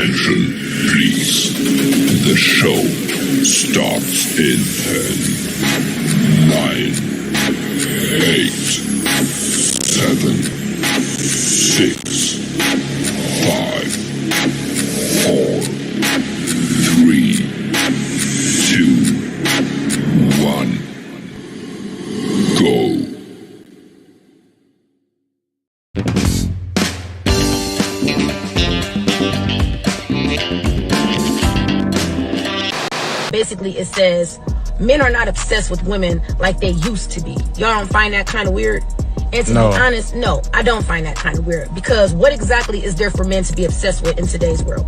Attention, please. The show starts in 10, 9, 8, 7, 6, 5, 4, 3, 2, 1. Go. Basically, it says men are not obsessed with women like they used to be. Y'all don't find that kind of weird? And to be honest, no, I don't find that kind of weird. Because what exactly is there for men to be obsessed with in today's world?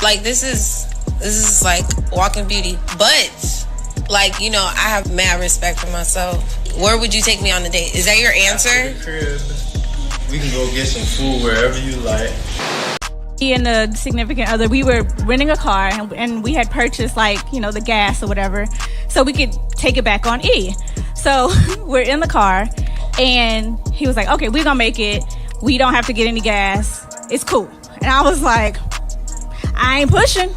Like, this is like walking beauty. But, like, you know, I have mad respect for myself. Where would you take me on a date? Is that your answer? After the crib, we can go get some food wherever you like. Me and the significant other, we were renting a car and we had purchased, like, you know, the gas or whatever so we could take it back on E. So we're in the car and he was like, okay, we're gonna make it. We don't have to get any gas. It's cool. And I was like, I ain't pushing.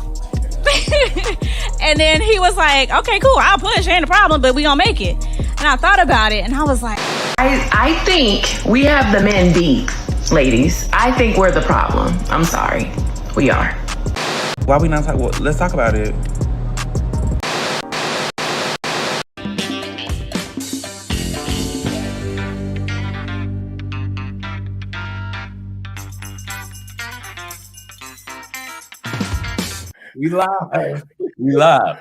And then he was like, okay, cool, I'll push, ain't a problem, but we gonna make it. And I thought about it and I was like, I think we have the men beat. Ladies, I think we're the problem. I'm sorry. We are. Why we not talk? Well, let's talk about it. We live. We live.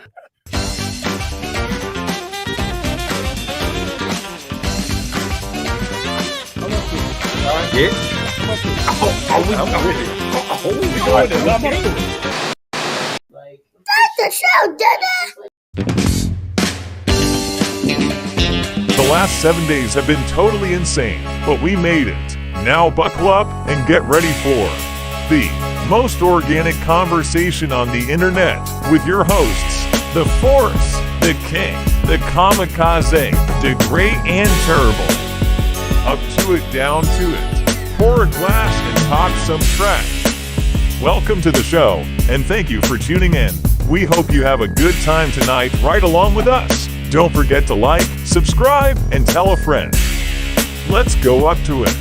Yeah. That's the show, Dada. The last 7 days have been totally insane, but we made it. Now buckle up and get ready for the most organic conversation on the internet with your hosts, the Force, the King, the Kamikaze, the Great and Terrible. Up to it, down to it. Pour a glass and talk some trash. Welcome to the show, and thank you for tuning in. We hope you have a good time tonight right along with us. Don't forget to like, subscribe, and tell a friend. Let's go up to it.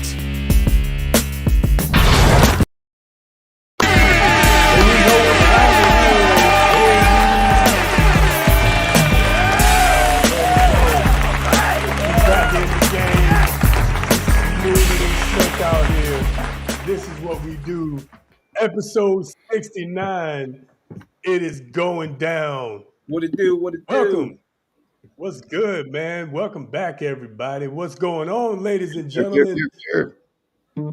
This is what we do. Episode 69. It is going down. What it do? What it do? Welcome. What's good, man? Welcome back, everybody. What's going on, ladies and gentlemen?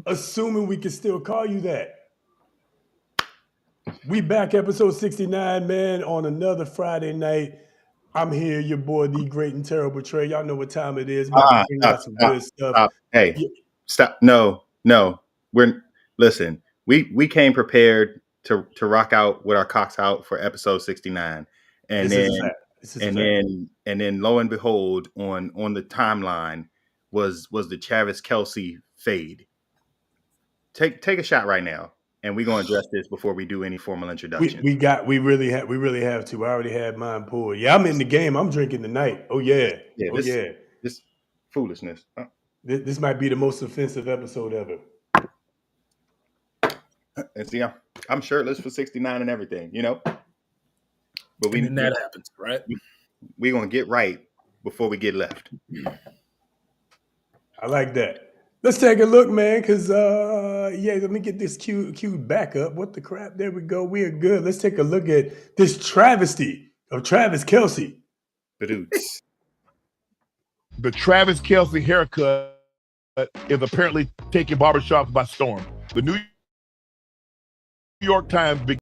Assuming we can still call you that. We back, episode 69, man, on another Friday night. I'm here, your boy, the Great and Terrible Trey. Y'all know what time it is. Bring out some good stuff. Hey, stop. No. Listen, we came prepared to rock out with our cocks out for episode 69. And then lo and behold, on the timeline was the Travis Kelce fade. Take a shot right now, and we're gonna address this before we do any formal introduction. We really have to. I already had mine pulled. Yeah, I'm in the game. I'm drinking tonight. Oh yeah. This foolishness. This might be the most offensive episode ever. And see, I'm shirtless for 69 and everything, you know. But that happens, right? We're gonna get right before we get left. I like that. Let's take a look, man, because let me get this cue back up. What the crap? There we go. We are good. Let's take a look at this travesty of Travis Kelce. The Travis Kelce haircut is apparently taking barbershops by storm. The New York Times began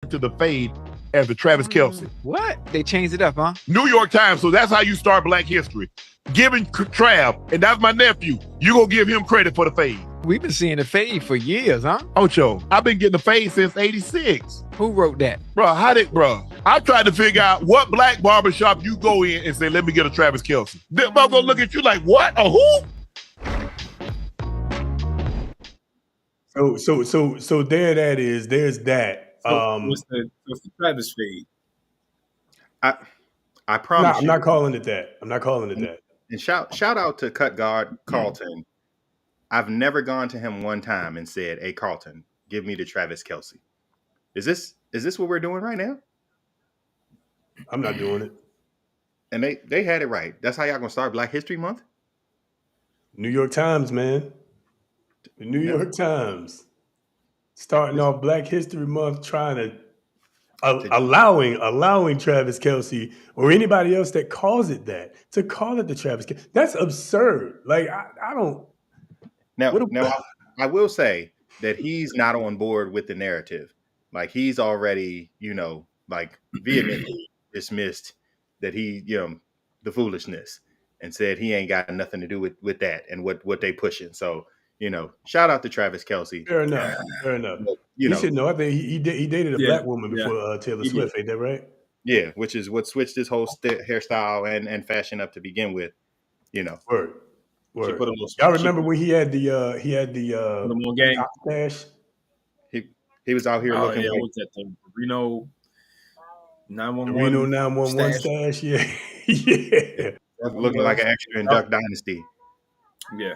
to the fade as the Travis Kelce. What? They changed it up, huh? New York Times, so that's how you start Black history. Giving Trav, and that's my nephew, you gonna give him credit for the fade. We've been seeing the fade for years, huh? Ocho, I've been getting the fade since 86. Who wrote that? Bro, I tried to figure out what black barbershop you go in and say, let me get a Travis Kelce. They're gonna look at you like, what? A who? So there that is. There's that. Um, what's the Travis fade? I no, promise I'm you. not calling it that. I'm not calling it that. And shout out to cut guard Carlton. I've never gone to him one time and said, "Hey Carlton, give me the Travis Kelce." Is this what we're doing right now? I'm not doing it. And they had it right. That's how y'all gonna start Black History Month? New York Times, man. The New Yeah. York Times starting off Black History Month, trying to allowing Travis Kelce or anybody else that calls it that to call it the Travis Kelce. That's absurd. Like I don't. Now I will say that he's not on board with the narrative. Like he's already, like vehemently dismissed that the foolishness and said he ain't got nothing to do with that and what they pushing. So, shout out to Travis Kelce. Fair enough. But, You should know. I think he dated a black woman before Taylor Swift. Ain't that right? Yeah, which is what switched his whole hairstyle and fashion up to begin with. Word. She put a little. Y'all remember when he had the top stash? He was out here looking like what's that thing? Reno 911. Reno 911 stash. Yeah. Looking like an extra in Duck Dynasty. Yeah.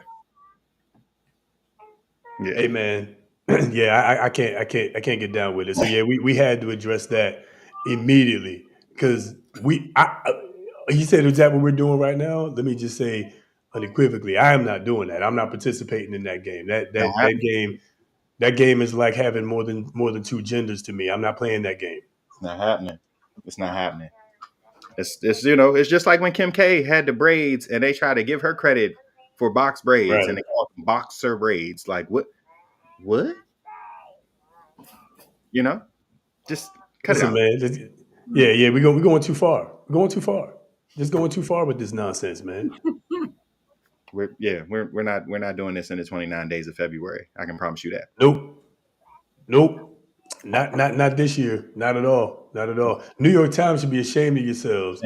Hey man. Yeah, I can't get down with it. So yeah, we had to address that immediately because he said, is that what we're doing right now? Let me just say unequivocally, I am not doing that. I'm not participating in that game. That game is like having more than two genders to me. I'm not playing that game. It's not happening. It's not happening. It's just like when Kim K had the braids and they try to give her credit for box braids and they call them boxer braids. Like what? Just cut it out. Man. Yeah, we're going too far. We're going too far. Just going too far with this nonsense, man. We're not doing this in the 29 days of February. I can promise you that. Nope. Not this year. Not at all. New York Times should be ashamed of yourselves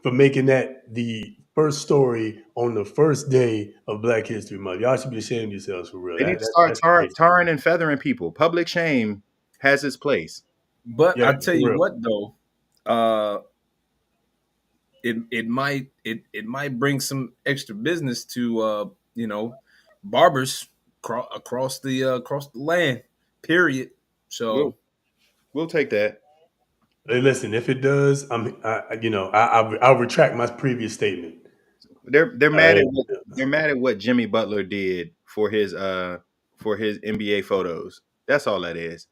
for making that the first story on the first day of Black History Month. Y'all should be ashamed of yourselves for real. They need to start tarring and feathering people. Public shame has its place. But I tell you what, though, it might bring some extra business to barbers across the land. Period. So we'll take that. Hey, listen, if it does, I'll retract my previous statement. They're mad at what Jimmy Butler did for his NBA photos. That's all that is.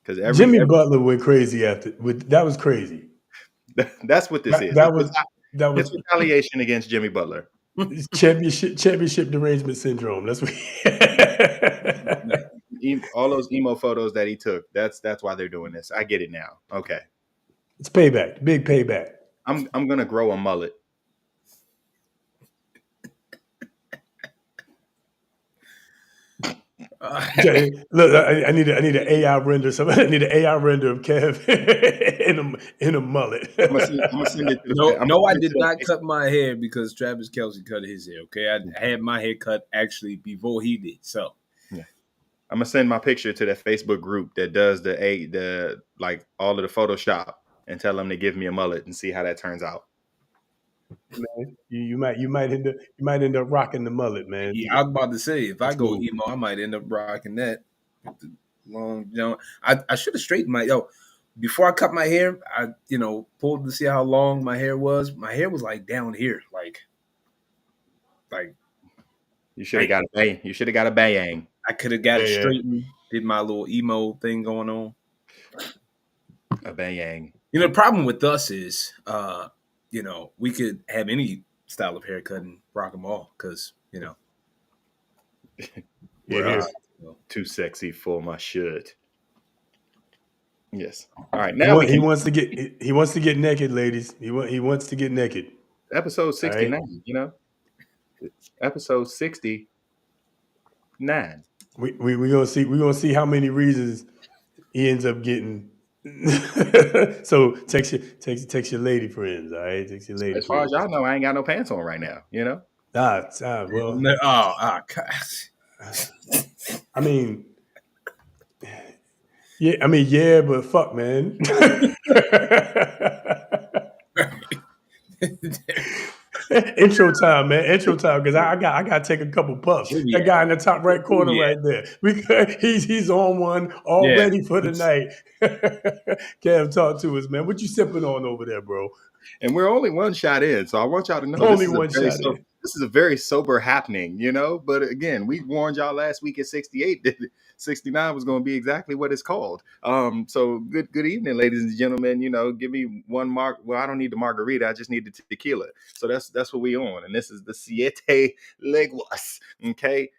Because Jimmy Butler went crazy that was crazy. That's what this is. That was retaliation against Jimmy Butler. Championship derangement syndrome. That's what. All those emo photos that he took. That's why they're doing this. I get it now. Okay. It's payback. Big payback. I'm gonna grow a mullet. Look, I need an AI render. I need an AI render of Kev in a mullet. I'm gonna send it to I did not cut my hair because Travis Kelce cut his hair. Okay, I had my hair cut actually before he did. So, yeah, I'm gonna send my picture to that Facebook group that does the like all of the Photoshop and tell them to give me a mullet and see how that turns out. Man, you might end up rocking the mullet, man. Yeah, I was about to say if I go emo, I might end up rocking that with the long jump. I should have straightened before I cut my hair. I pulled to see how long my hair was. My hair was like down here, like you should have got a bang. You should have got a bang. I could have got it straightened. Did my little emo thing going on. A bang. The problem with us is. We could have any style of haircut and rock them all because, we're too sexy for my shirt. Yes. All right. Now he wants to get naked, ladies. He wants to get naked. Episode 69. Right. Episode 69. We're gonna see how many reasons he ends up getting. So text your lady friends, all right? Text your lady. As far as y'all know, I ain't got no pants on right now. Well. God. I mean, Yeah, I mean, yeah, but fuck, man. Intro time, man. Intro time, because I got to take a couple puffs. That guy in the top right corner right there. He's on one already for the night. Kev, talk to us, man. What you sipping on over there, bro? And we're only one shot in, so I want y'all to know only one shot in. This is a very sober happening, you know. But again, we warned y'all last week at 68 that 69 was going to be exactly what it's called. So good evening, ladies and gentlemen. You know, give me one mark. Well, I don't need the margarita. I just need the tequila. So that's what we on. And this is the Siete Leguas. Okay,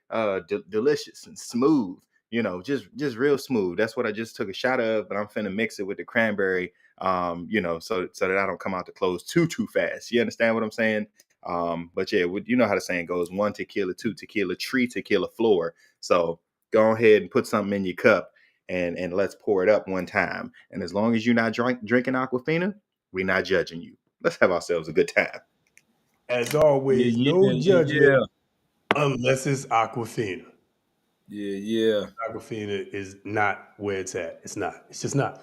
delicious and smooth. You know, just real smooth. That's what I just took a shot of, but I'm finna mix it with the cranberry. You know, so that I don't come out the close too fast. You understand what I'm saying? But yeah, you know how the saying goes: 1 tequila, 2 tequila, 3 tequila floor. So go ahead and put something in your cup and let's pour it up one time. And as long as you're not drinking Aquafina, we're not judging you. Let's have ourselves a good time. As always, no judgment unless it's Aquafina. Yeah. Aquafina is not where it's at. It's not. It's just not.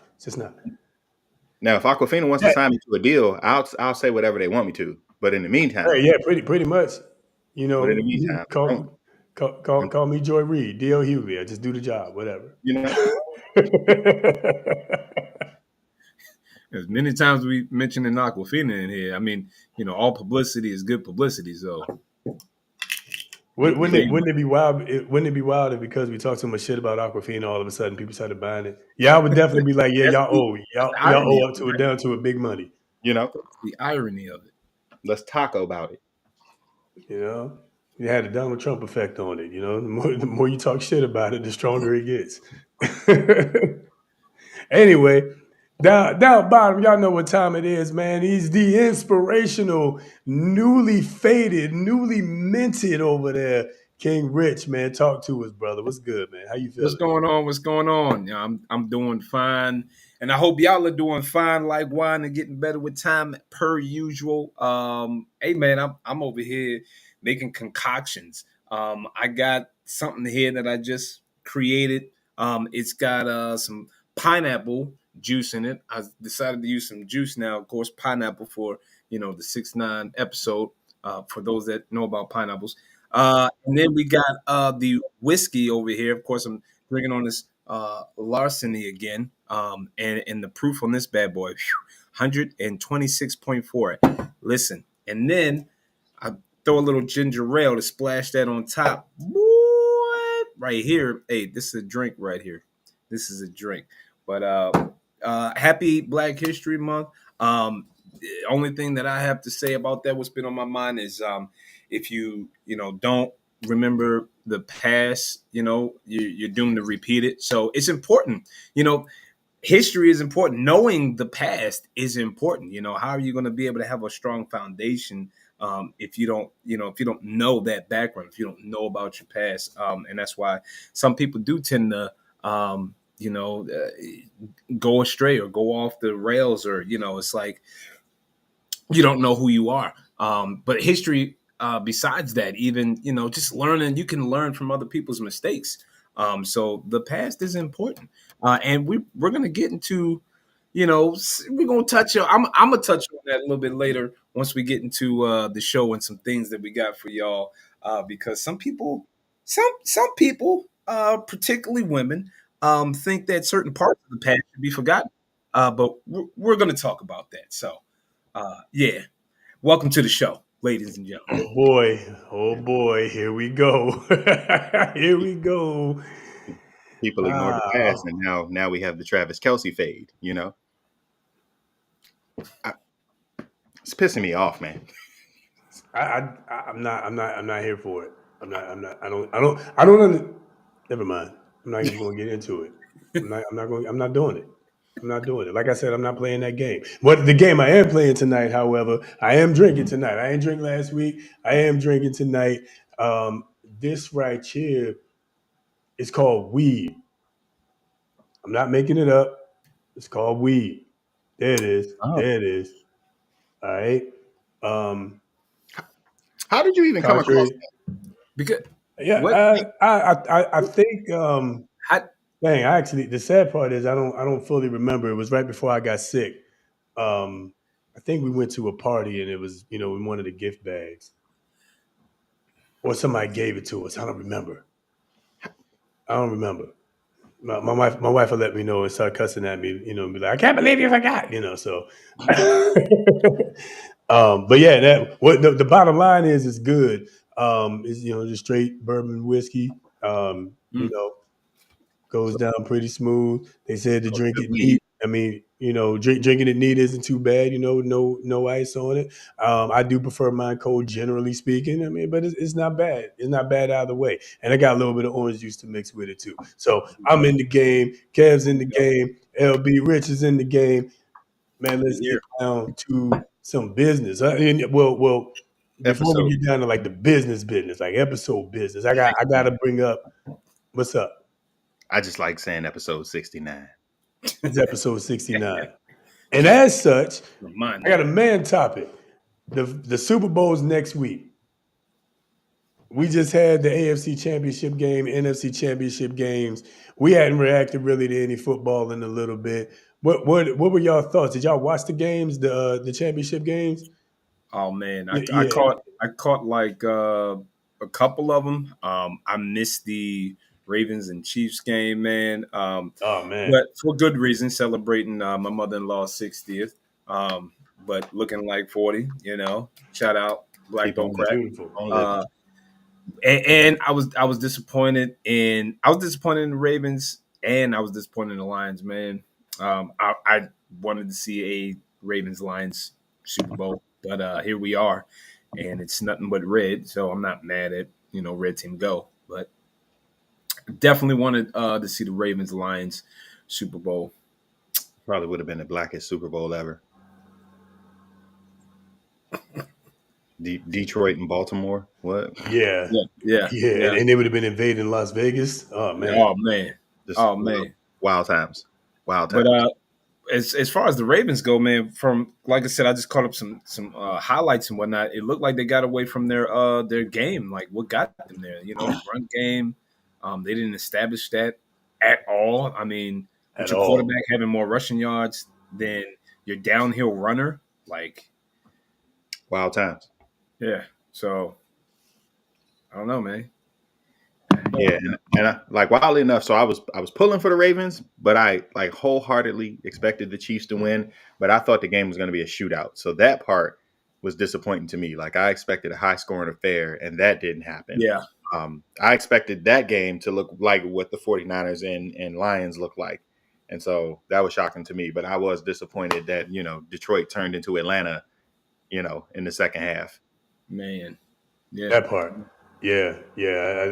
Now, if Aquafina wants to sign me to a deal, I'll say whatever they want me to. But in the meantime, pretty much. You know, but in the meantime, call me Joy Reid, D.L. Hughley. I just do the job, whatever. You know. As many times we mentioned an Aquafina in here, I mean, you know, all publicity is good publicity. So, wouldn't it be wild? Wouldn't it be wild if because we talked so much shit about Aquafina, all of a sudden people started buying it? Yeah, I would definitely be like, yeah, y'all owe up to it down to it big money. You know, the irony of it. Let's taco about it. You know, you had a Donald Trump effect on it. You know, the more you talk shit about it, the stronger it gets. Anyway, down bottom, y'all know what time it is, man. He's the inspirational, newly faded, newly minted over there, King Rich, man. Talk to us, brother. What's good, man? How you feeling? What's going on? Yeah, I'm doing fine, and I hope y'all are doing fine like wine and getting better with time per usual. Hey man, I'm over here making concoctions. I got something here that I just created. It's got some pineapple juice in it. I decided to use some juice now, of course, pineapple for the 6ix9ine episode. For those that know about pineapples. And then we got the whiskey over here. Of course, I'm drinking on this Larceny again. And the proof on this bad boy, 126.4. Listen, and then I throw a little ginger ale to splash that on top. Boy, right here. Hey, this is a drink right here. This is a drink. But happy Black History Month. The only thing that I have to say about that, what's been on my mind is if you don't remember the past, you're doomed to repeat it. So it's important. History is important. Knowing the past is important. How are you going to be able to have a strong foundation if you don't know that background, if you don't know about your past? And that's why some people do tend to go astray or go off the rails, or it's like you don't know who you are. But history, besides that, even just learning, you can learn from other people's mistakes. So the past is important, and we're gonna get into we're gonna touch on. I'm gonna touch on that a little bit later once we get into the show and some things that we got for y'all, because some people, particularly women, think that certain parts of the past should be forgotten. But we're going to talk about that. So, yeah, welcome to the show, ladies and gentlemen. Oh boy, here we go. Here we go. People ignore the past, and now we have the Travis Kelce fade. It's pissing me off, man. I'm not here for it. I don't. Never mind. I'm not even going to get into it. I'm not doing it. I'm not doing it. Like I said, I'm not playing that game. But the game I am playing tonight, however, I am drinking tonight. I ain't drink last week. I am drinking tonight. This right here is called weed. I'm not making it up. It's called weed. There it is. Oh. There it is. All right. How did you even come across that? Because I think Dang, the sad part is I don't fully remember. It was right before I got sick. I think we went to a party and it was, in one of the gift bags. Or somebody gave it to us. I don't remember. My wife will let me know and start cussing at me, and be like, I can't believe you forgot, so but yeah, the bottom line is it's good. Is just straight bourbon whiskey. Goes down pretty smooth. They said to drink it neat. I mean, drinking it neat isn't too bad. No ice on it. I do prefer mine cold, generally speaking. I mean, but it's not bad. It's not bad either way. And I got a little bit of orange juice to mix with it too. So I'm in the game. Kev's in the game. LB Rich is in the game. Man, let's get down to some business. Well, before we get down to like the business, like episode business, I got to bring up. What's up? I just like saying episode 69. It's episode 69. And as such, I got a man topic. The Super Bowl's next week. We just had the AFC Championship game, NFC Championship games. We hadn't reacted really to any football in a little bit. What were y'all thoughts? Did y'all watch the games, the championship games? Oh man, I caught like a couple of them. I missed the Ravens and Chiefs game, man. Oh man, but for good reason, celebrating my mother-in-law's 60th. But looking like 40, Shout out Black Don't Crack. And I was disappointed in the Ravens, and I was disappointed in the Lions, man. I wanted to see a Ravens Lions Super Bowl, but here we are, and it's nothing but red. So I'm not mad at red team go, but definitely wanted to see the Ravens Lions Super Bowl. Probably would have been the blackest Super Bowl ever. Detroit and Baltimore. What? Yeah. And they would have been invading Las Vegas. Oh man. Wild times. But as far as the Ravens go, man, from like I said, I just caught up some highlights and whatnot. It looked like they got away from their game. Like what got them there? Run game. They didn't establish that at all. I mean, with your quarterback having more rushing yards than your downhill runner, like wild times. Yeah. So I don't know, man. Yeah, and I, like wildly enough, so I was pulling for the Ravens, but I like wholeheartedly expected the Chiefs to win. But I thought the game was going to be a shootout, so that part was disappointing to me. Like I expected a high scoring affair, and that didn't happen. Yeah. I expected that game to look like what the 49ers and Lions look like. And so that was shocking to me. But I was disappointed that, Detroit turned into Atlanta, in the second half. Man. Yeah. That part. Yeah.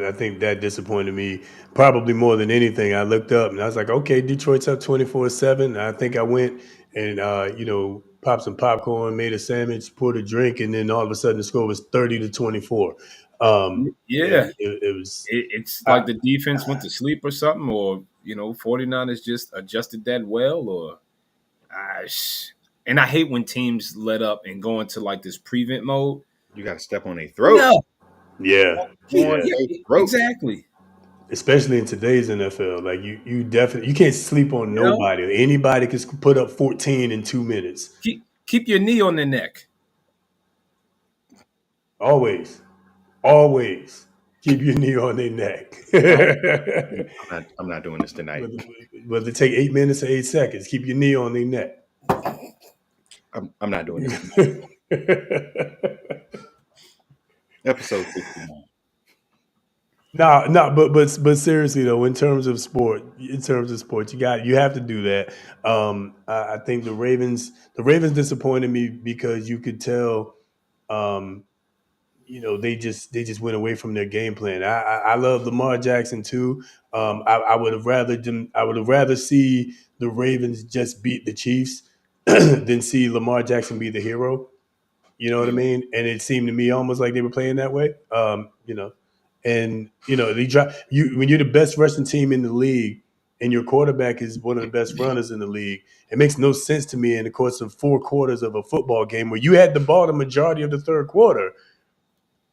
I think that disappointed me probably more than anything. I looked up and I was like, okay, Detroit's up 24-7. I think I went and, popped some popcorn, made a sandwich, poured a drink, and then all of a sudden the score was 30-24. It was. It's like the defense went to sleep or something, or 49ers just adjusted that well, or and I hate when teams let up and go into like this prevent mode. You got to step on their throat. Yeah, exactly. Especially in today's NFL, like you definitely can't sleep on nobody. Anybody can put up 14 in 2 minutes. Keep your knee on their neck. Always keep your knee on their neck. I'm not doing this tonight. Whether it take 8 minutes or 8 seconds, keep your knee on their neck. I'm not doing this. Episode 69. No, but seriously though, in terms of sport, you have to do that. I think the Ravens disappointed me because you could tell, they just went away from their game plan. I love Lamar Jackson too. I would have rather see the Ravens just beat the Chiefs than see Lamar Jackson be the hero. You know what I mean? And it seemed to me almost like they were playing that way. And they drop you when you're the best rushing team in the league, and your quarterback is one of the best runners in the league. It makes no sense to me in the course of 4 quarters of a football game where you had the ball the majority of the third quarter.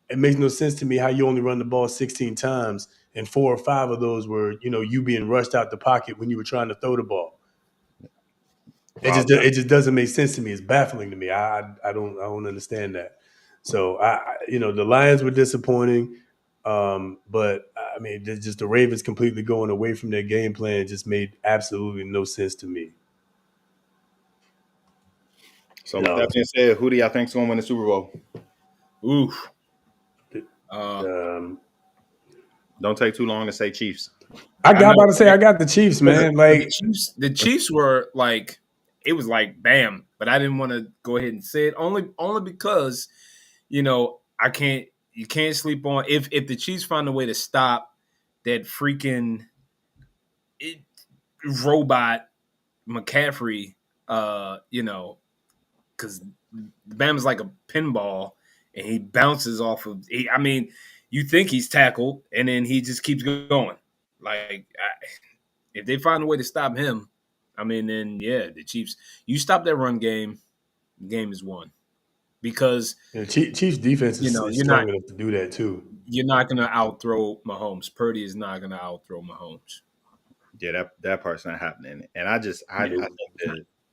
It makes no sense to me how you only run the ball 16 times and 4 or 5 of those were, you being rushed out the pocket when you were trying to throw the ball. It just doesn't make sense to me. It's baffling to me. I don't understand that. So the Lions were disappointing, but I mean, just the Ravens completely going away from their game plan just made absolutely no sense to me. So with that being said, who do y'all think's going to win the Super Bowl? Oof. Don't take too long to say Chiefs. I got the Chiefs, man. Like the Chiefs were like, it was like bam, but I didn't want to go ahead and say it only because, you can't sleep on if the Chiefs find a way to stop that freaking robot McCaffrey, because Bam's like a pinball and he bounces off of. You think he's tackled and then he just keeps going. Like, if they find a way to stop him, then yeah, the Chiefs. You stop that run game, the game is won. Because Chiefs defense is strong enough to do that too. You're not going to outthrow Mahomes. Purdy is not going to outthrow Mahomes. Yeah, that part's not happening. And I think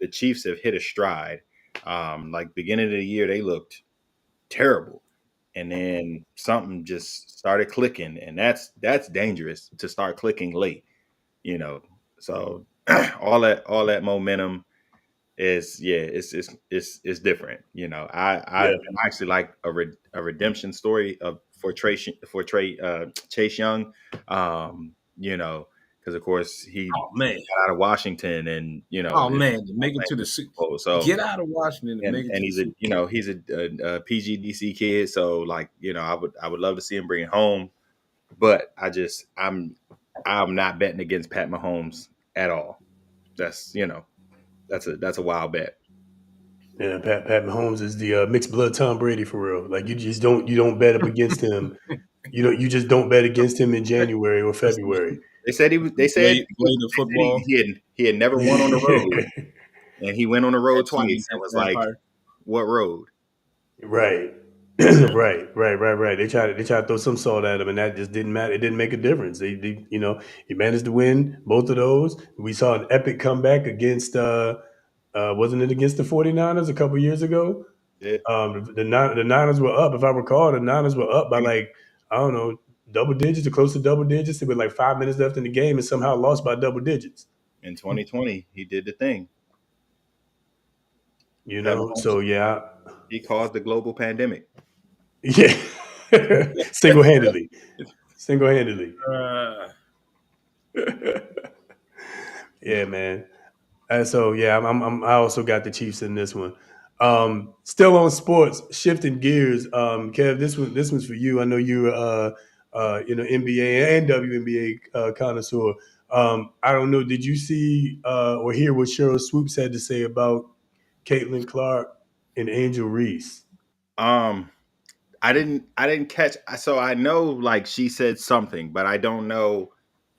the Chiefs have hit a stride. Like beginning of the year, they looked terrible, and then something just started clicking, and that's dangerous to start clicking late. So all that momentum is it's different. I actually like a redemption story for Chase Young. Because of course he got out of Washington and make it to the Super Bowl. So get out of Washington and he's a PGDC kid. So like I would love to see him bring it home, but I'm not betting against Pat Mahomes at all. That's a wild bet. Yeah, Pat Mahomes is the mixed blood Tom Brady for real. Like you don't bet up against him. You just don't bet against him in January or February. They said the football. He had never won on the road, and he went on the road twice. It was like, what road? Right. Right. They tried to throw some salt at him, and that just didn't matter. It didn't make a difference. He managed to win both of those. We saw an epic comeback against wasn't it against the 49ers a couple years ago? Yeah. The Niners were up. If I recall, the Niners were up by like, I don't know, double digits or close to double digits. There were like 5 minutes left in the game and somehow lost by double digits. In 2020, he did the thing. So yeah. He caused the global pandemic. Yeah. Single-handedly. Yeah, man. So yeah, I also got the Chiefs in this one. Still on sports, shifting gears. Kev, this one's for you. I know you're NBA and WNBA connoisseur. I don't know. Did you see or hear what Cheryl Swoops had to say about Caitlin Clark and Angel Reese? I didn't catch. So I know like she said something, but I don't know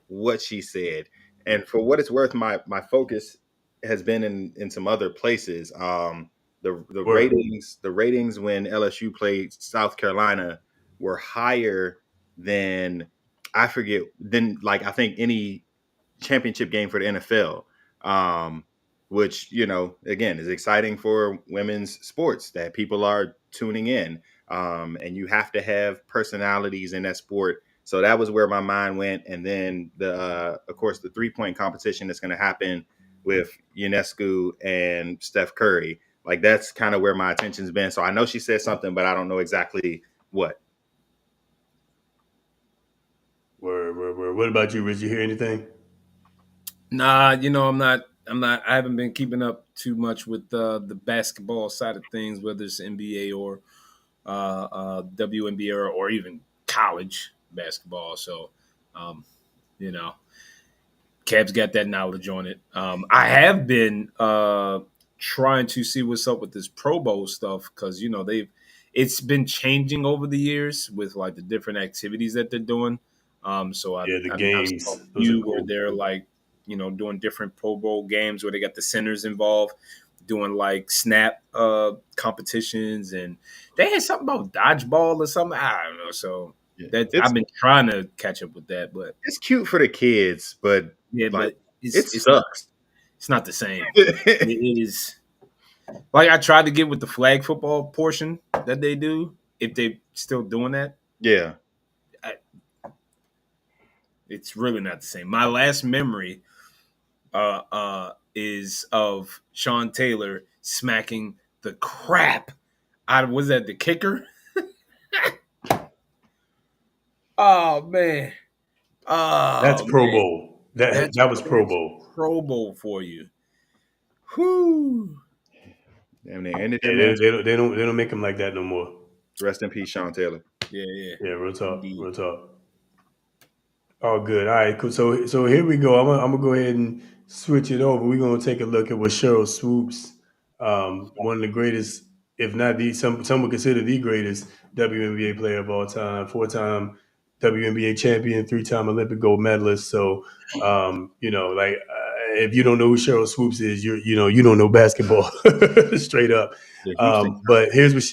what she said. And for what it's worth, my focus has been in some other places. The ratings when LSU played South Carolina were higher than I think any championship game for the NFL. Which, again, is exciting for women's sports that people are tuning in. And you have to have personalities in that sport. So that was where my mind went. And then of course, the 3-point competition that's going to happen with Ionescu and Steph Curry. Like that's kind of where my attention's been. So I know she said something, but I don't know exactly what. What about you, Rich? You hear anything? Nah, I'm not. I haven't been keeping up too much with the basketball side of things, whether it's NBA or WNBA or even college basketball. So, Cavs got that knowledge on it. I have been trying to see what's up with this Pro Bowl stuff because it's been changing over the years with like the different activities that they're doing. The games where they're like doing different Pro Bowl games where they got the centers involved, doing like snap competitions, and they had something about dodgeball or something. I don't know. So I've been trying to catch up with that, but it's cute for the kids, but but it sucks. It's not the same. It is. Like I tried to get with the flag football portion that they do, if they still doing that. Yeah. It's really not the same. My last memory is of Sean Taylor smacking the crap out of, was that the kicker? Oh man. Oh, that's Pro Bowl. That was Pro Bowl. Pro Bowl for you. Whoo. Damn, they ended they don't make him like that no more. Rest in peace, Sean Taylor. Yeah. Real talk. Oh, good. All right, cool. So here we go. I'm gonna go ahead and switch it over. We're gonna take a look at what Cheryl Swoops, one of the greatest, if not the some would consider the greatest WNBA player of all time, 4-time WNBA champion, 3-time Olympic gold medalist. So, if you don't know who Cheryl Swoops is, you don't know basketball straight up. But here's what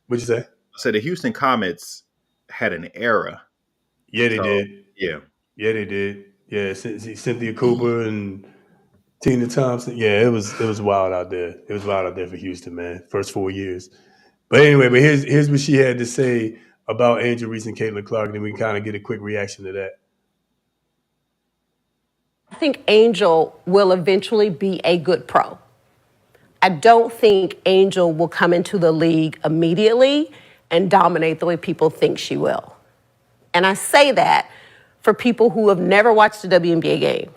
what'd you say? So the Houston Comets had an era. Yeah, they did. Yeah, they did. Yeah, Cynthia Cooper and Tina Thompson. Yeah, it was wild out there. It was wild out there for Houston, man. First 4 years. But anyway, here's what she had to say about Angel Reese and Caitlin Clark, and then we can kind of get a quick reaction to that. I think Angel will eventually be a good pro. I don't think Angel will come into the league immediately and dominate the way people think she will. And I say that for people who have never watched a WNBA game.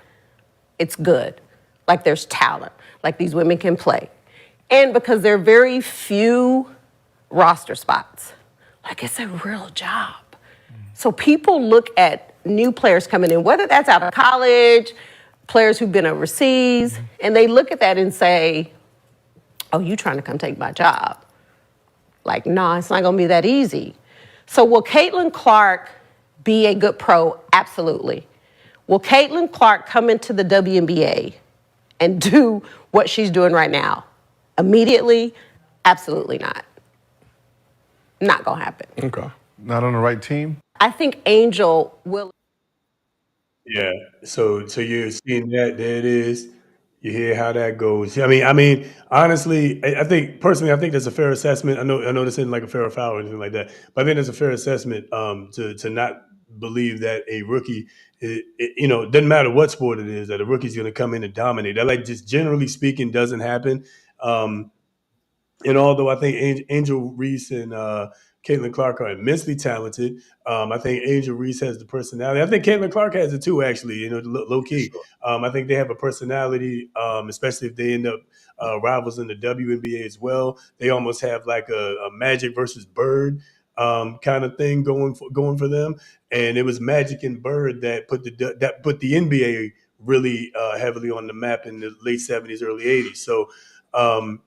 It's good. Like there's talent. Like these women can play. And because there are very few roster spots. Like it's a real job. So people look at new players coming in, whether that's out of college, players who've been overseas, and they look at that and say, oh, you trying to come take my job. Like, nah, it's not gonna be that easy. So will Caitlin Clark be a good pro? Absolutely. Will Caitlin Clark come into the WNBA and do what she's doing right now? Immediately? Absolutely not. Not gonna happen. Okay. Not on the right team? I think Angel will. Yeah. So you're seeing that. There it is. You hear how that goes. I mean, honestly, I think personally, I think that's a fair assessment. I know this isn't like a fair or foul or anything like that, but I think that's a fair assessment to not believe that a rookie, doesn't matter what sport it is, that a rookie's going to come in and dominate. That, like, just generally speaking, doesn't happen. And although I think Angel Reese and Caitlin Clark are immensely talented, I think Angel Reese has the personality. I think Caitlin Clark has it too, actually, low key. I think they have a personality, especially if they end up rivals in the WNBA as well. They almost have like a Magic versus Bird kind of thing going for them. And it was Magic and Bird that put the NBA really heavily on the map in the late 70s, early 80s. So, I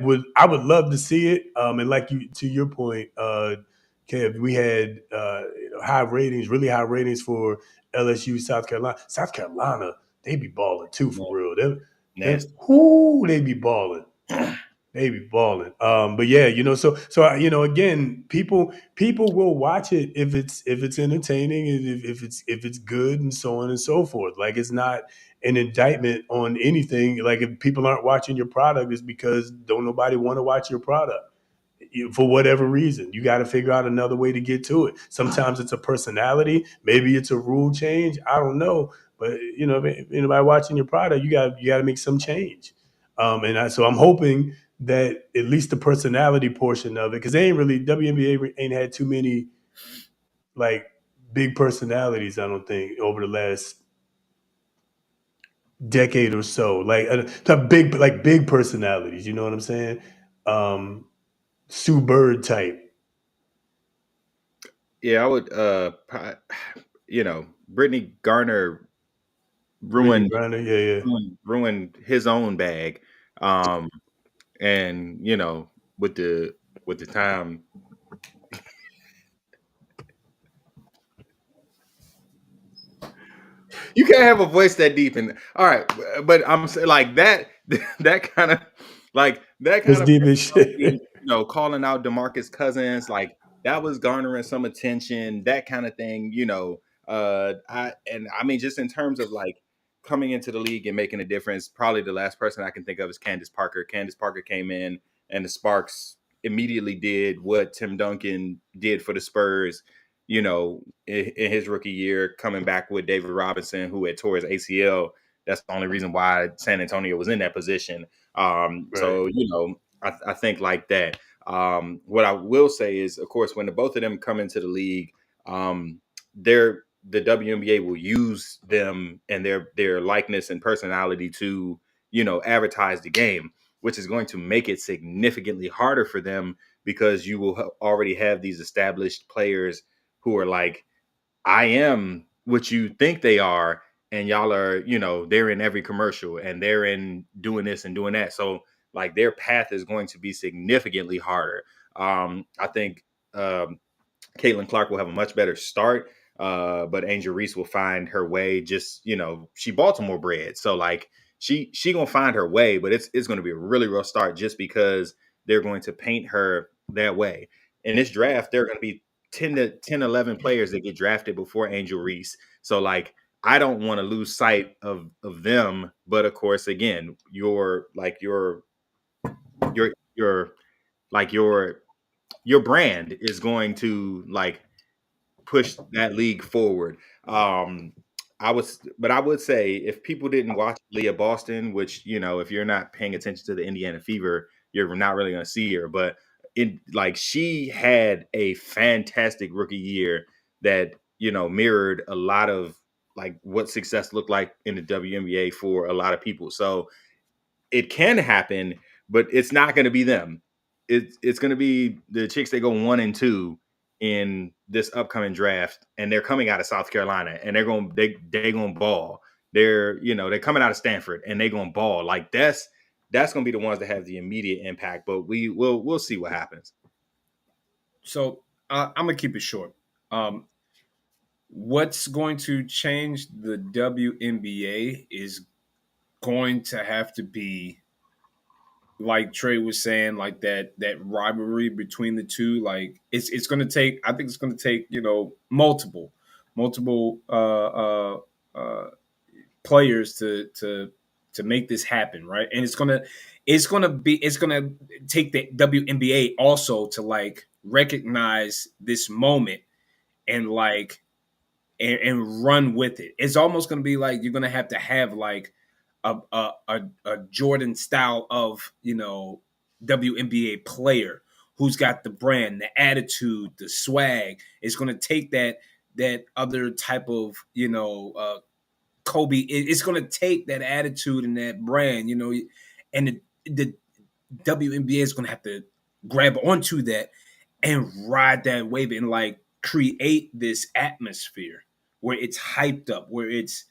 would love to see it. And like to your point, Kev, we had really high ratings for LSU, South Carolina. South Carolina, they be balling too, for real. They be balling. They be balling. But yeah, so again, people will watch it if it's entertaining and if it's good and so on and so forth. Like, it's not an indictment on anything. Like, if people aren't watching your product, it's because don't nobody want to watch your product for whatever reason. You got to figure out another way to get to it. Sometimes it's a personality, maybe it's a rule change. I don't know, but if anybody watching your product, you got to make some change. So I'm hoping that at least the personality portion of it, because WNBA ain't had too many like big personalities, I don't think, over the last decade or so. Like big personalities, you know what I'm saying? Sue Bird type. Yeah, I would. Brittany Garner ruined his own bag. And with the time, you can't have a voice that deep. And all right, but I'm saying like that kind of deep as shit. Calling out DeMarcus Cousins, like that was garnering some attention, that kind of thing. I mean, just in terms of like coming into the league and making a difference, probably the last person I can think of is Candace Parker. Candace Parker came in, and the Sparks immediately did what Tim Duncan did for the Spurs. In his rookie year, coming back with David Robinson, who had tore his ACL. That's the only reason why San Antonio was in that position. So I think like that. What I will say is, of course, when the both of them come into the league, the WNBA will use them and their likeness and personality to advertise the game, which is going to make it significantly harder for them because you will already have these established players who are like, I am what you think they are, and y'all are, they're in every commercial and they're in doing this and doing that. So like their path is going to be significantly harder. I think Caitlin Clark will have a much better start, but Angel Reese will find her way. Just she Baltimore bred, so like she gonna find her way, but it's gonna be a really rough start just because they're going to paint her that way. In this draft, there are going to be 11 players that get drafted before Angel Reese. So like I don't want to lose sight of them, but of course, again, your brand is going to like push that league forward. I would say if people didn't watch Leah Boston, which if you're not paying attention to the Indiana Fever, you're not really going to see her. But she had a fantastic rookie year that mirrored a lot of like what success looked like in the WNBA for a lot of people. So it can happen, but it's not going to be them. It's going to be the chicks that go 1 and 2 in this upcoming draft, and they're coming out of South Carolina, and they're going to ball. They're coming out of Stanford, and they're going to ball. Like that's going to be the ones that have the immediate impact. But we'll see what happens. So I'm gonna keep it short. What's going to change the WNBA is going to have to be, like Trey was saying, like that rivalry between the two. Like it's going to take. I think it's going to take multiple players to make this happen, right? And it's gonna take the WNBA also to like recognize this moment and like and run with it. It's almost gonna be like you're gonna have like a Jordan style of WNBA player who's got the brand, the attitude, the swag. It's gonna take that other type of Kobe. It's gonna take that attitude and that brand, and the WNBA is gonna have to grab onto that and ride that wave and like create this atmosphere where it's hyped up, where it's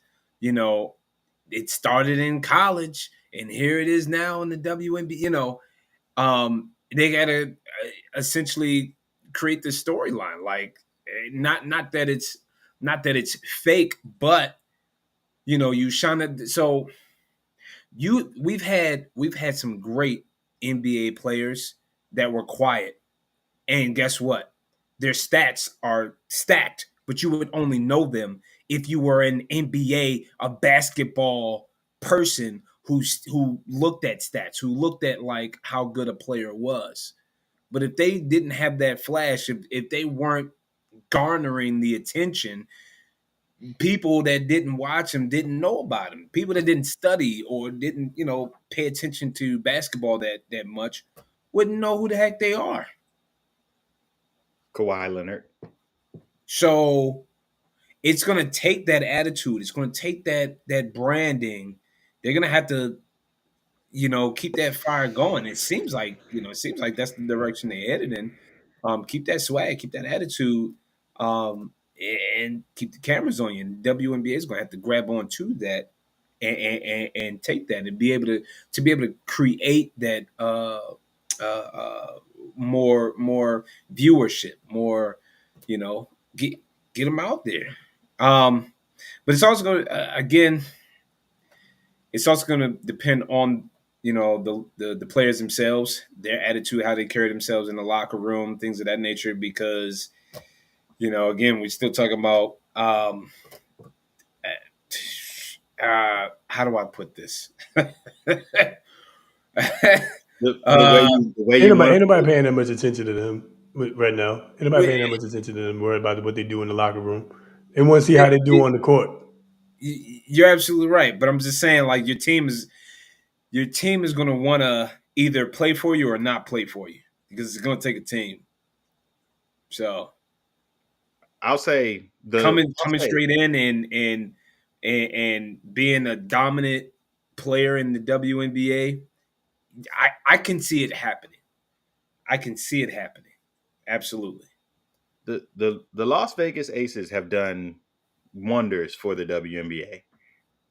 it started in college and here it is now in the WNBA. They gotta essentially create this storyline, like not that it's fake, but you shine it. So we've had some great NBA players that were quiet, and guess what? Their stats are stacked, but you would only know them if you were an NBA, a basketball person who looked at stats, who looked at like how good a player was. But if they didn't have that flash, if they weren't garnering the attention, people that didn't watch him didn't know about him. People that didn't study or didn't, pay attention to basketball that much wouldn't know who the heck they are. Kawhi Leonard. So it's going to take that attitude. It's going to take that branding. They're going to have to, keep that fire going. It seems like that's the direction they're headed in. Keep that swag, keep that attitude, and keep the cameras on you. And WNBA is going to have to grab on to that and take that and be able to create that more viewership, more get them out there. But it's also going to it's also going to depend on you know, the players themselves, their attitude, how they carry themselves in the locker room, things of that nature. Because, you know, again, we're still talking about how do I put this? The way you Ain't want nobody paying that much attention to them right now. Ain't nobody paying that much attention to them. Worried about what they do in the locker room. They want to see how they do on the court. You're absolutely right, but I'm just saying, like, your team is going to want to either play for you or not play for you, because it's going to take a team. So I'll say coming straight in and being a dominant player in the WNBA, I can see it happening. I can see it happening. Absolutely. The Las Vegas Aces have done wonders for the WNBA.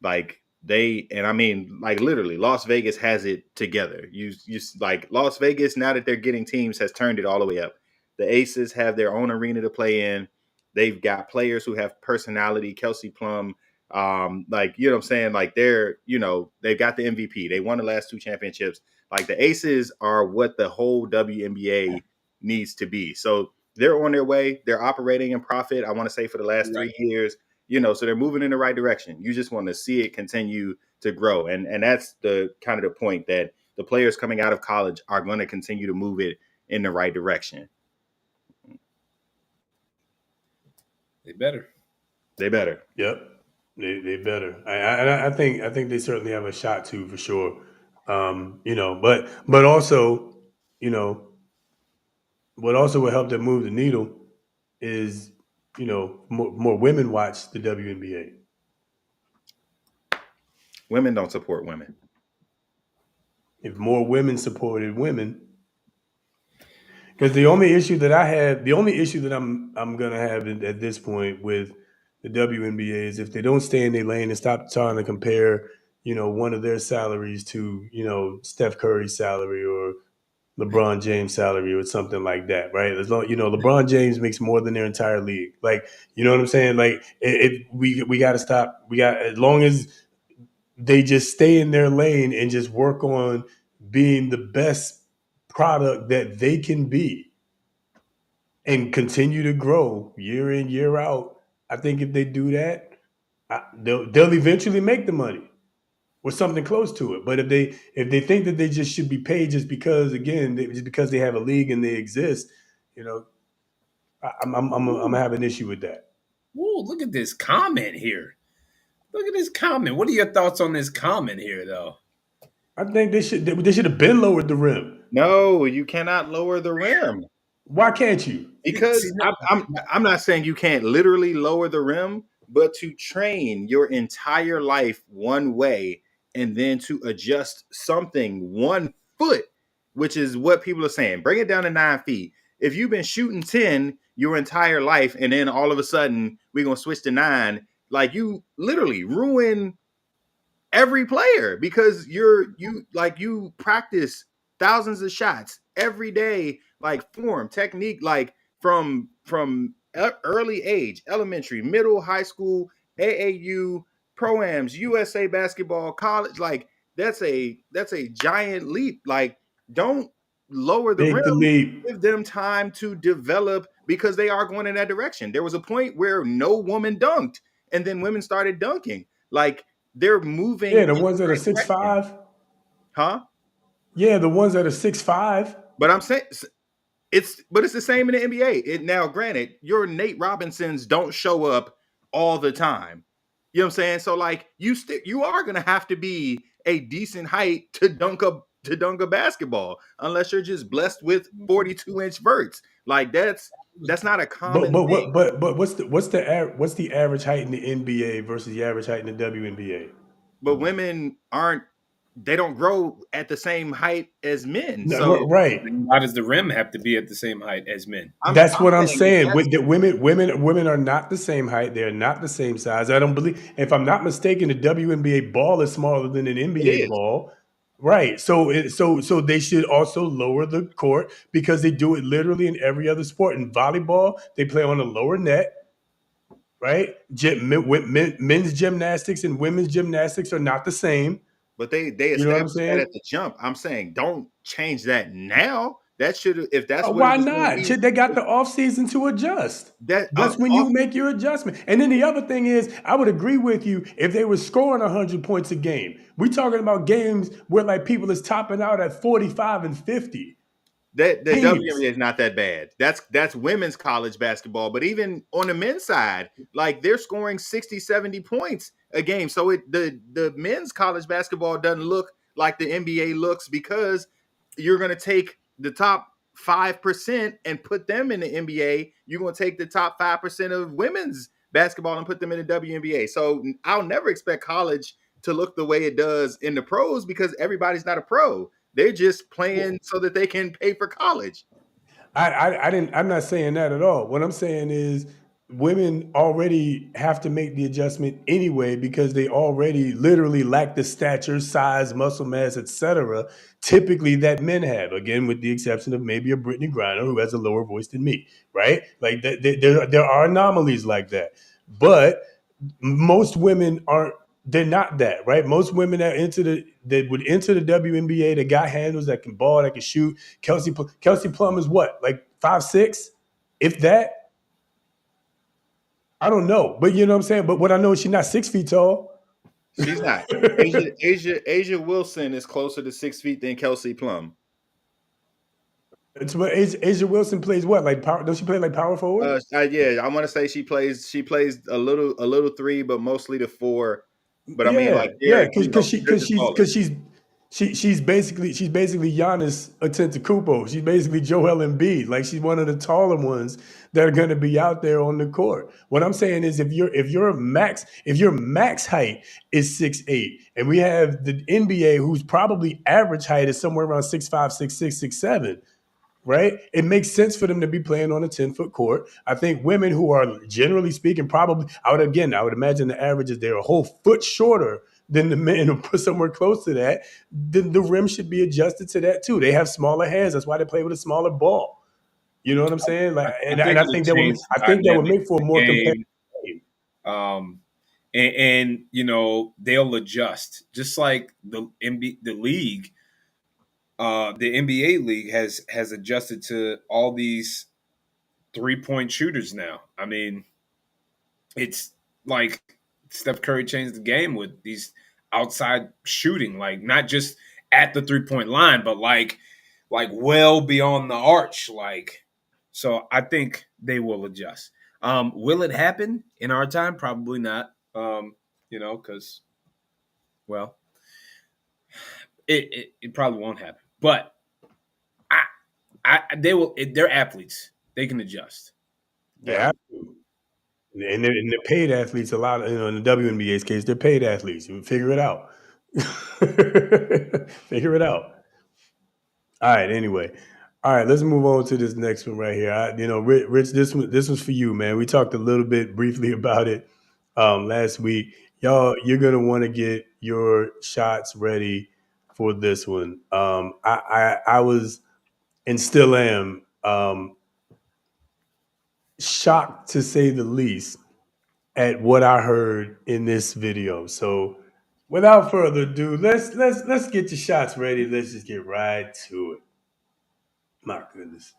Like I mean, like, literally, Las Vegas has it together. You like, Las Vegas, now that they're getting teams, has turned it all the way up. The Aces have their own arena to play in. They've got players who have personality. Kelsey Plum, like, you know what I'm saying? Like, they've got the MVP. They won the last 2 championships. Like, the Aces are what the whole WNBA needs to be. So they're on their way. They're operating in profit, I want to say, for the last 3 years. So they're moving in the right direction. You just want to see it continue to grow. And that's the kind of the point, that the players coming out of college are going to continue to move it in the right direction. They better. Yep. They better. I think they certainly have a shot to, for sure. But also, what also will help them move the needle is, more women watch the WNBA. Women don't support women. If more women supported women, because the only issue that I'm gonna have at this point with the WNBA is if they don't stay in their lane and stop trying to compare, one of their salaries to, Steph Curry's salary or LeBron James' salary or something like that, right? As long, LeBron James makes more than their entire league. Like, you know what I'm saying? Like, we got to stop. As long as they just stay in their lane and just work on being the best product that they can be and continue to grow year in, year out. I think if they do that, they'll eventually make the money or something close to it. But if they think that they just should be paid just because, again, just because they have a league and they exist, I'm gonna have an issue with that. Ooh, look at this comment here. Look at this comment. What are your thoughts on this comment here, though? I think they should have been lowered the rim. No, you cannot lower the rim. Why can't you? Because I'm not saying you can't literally lower the rim, but to train your entire life one way and then to adjust something 1 foot, which is what people are saying, bring it down to 9 feet. If you've been shooting 10 your entire life and then all of a sudden we're going to switch to 9, like, you literally ruin every player, because you practice thousands of shots every day, like form, technique, like from early age, elementary, middle, high school, AAU, pro-ams, USA basketball, college. Like, that's a giant leap. Like, don't lower the rim. The leap. Give them time to develop, because they are going in that direction. There was a point where no woman dunked, and then women started dunking. Like, they're moving. Yeah, the ones that are 6'5". Huh? Yeah, the ones that are 6'5". But I'm saying it's the same in the NBA. Now, granted, your Nate Robinsons don't show up all the time. You know what I'm saying? So, like, you are gonna have to be a decent height to dunk a basketball, unless you're just blessed with 42-inch verts. Like, that's not a common thing. But what's the average height in the NBA versus the average height in the WNBA? But women they don't grow at the same height as men. No, so right. Why does the rim have to be at the same height as men? That's what I'm saying. Women are not the same height. They're not the same size. I don't believe. If I'm not mistaken, the WNBA ball is smaller than an NBA ball. Right. So they should also lower the court, because they do it literally in every other sport. In volleyball, they play on a lower net. Right. Men's gymnastics and women's gymnastics are not the same. But they You know what I'm established that saying? at the jump. I'm saying don't change that now. That should, if that's what Why it was going to not? be. They got the off season to adjust. That That's when you make your adjustment. And then the other thing is, I would agree with you if they were scoring 100 points a game. We're talking about games where like people is topping out at 45 and 50. That the WNBA is not that bad. That's women's college basketball. But even on the men's side, like they're scoring 60, 70 points a game. So the men's college basketball doesn't look like the NBA looks because you're going to take the top 5% and put them in the NBA. You're going to take the top 5% of women's basketball and put them in the WNBA. So I'll never expect college to look the way it does in the pros because everybody's not a pro. They're just playing so that they can pay for college. I'm not saying that at all. What I'm saying is women already have to make the adjustment anyway because they already literally lack the stature, size, muscle mass, etc. typically that men have. Again, with the exception of maybe a Brittany Griner who has a lower voice than me, right? Like there are anomalies like that. But most women aren't. They're not that, right? Most women that would enter the WNBA, that got handles, that can ball, that can shoot. Kelsey Plum is what, like 5'6", if that. I don't know, but you know what I'm saying. But what I know is she's not 6 feet tall. She's not. Asia Wilson is closer to 6 feet than Kelsey Plum. It's what Asia Wilson plays. What, like power? Does she play like power forward? Yeah, I want to say she plays a little three, but mostly the four. But I mean, like, because she's basically Giannis Antetokounmpo. She's basically Joel Embiid. Like she's one of the taller ones that are going to be out there on the court. What I'm saying is, if your max height is 6'8", and we have the NBA whose probably average height is somewhere around 6'5", 6'6", 6'7". Right? It makes sense for them to be playing on a 10-foot court. I think women who are, generally speaking, probably, I would imagine the average is they're a whole foot shorter than the men who put somewhere close to that. Then the rim should be adjusted to that too. They have smaller hands. That's why they play with a smaller ball. You know what I'm saying? Like, I think that would make for a more competitive game. And you know, they'll adjust. Just like the league. The NBA league has adjusted to all these 3-point shooters now. I mean, it's like Steph Curry changed the game with these outside shooting, like not just at the 3-point line, but like well beyond the arch. Like, so I think they will adjust. Will it happen in our time? Probably not. You know, because it probably won't happen. But they will. They're athletes. They can adjust. Yeah, and they're paid athletes. A lot, in the WNBA's case, they're paid athletes. You figure it out. Figure it out. All right. Anyway, all right. Let's move on to this next one right here. Rich, this one's for you, man. We talked a little bit briefly about it last week. Y'all, you're gonna want to get your shots ready for this one. I was and still am shocked, to say the least, at what I heard in this video. So without further ado, let's get your shots ready. Let's just get right to it. My goodness.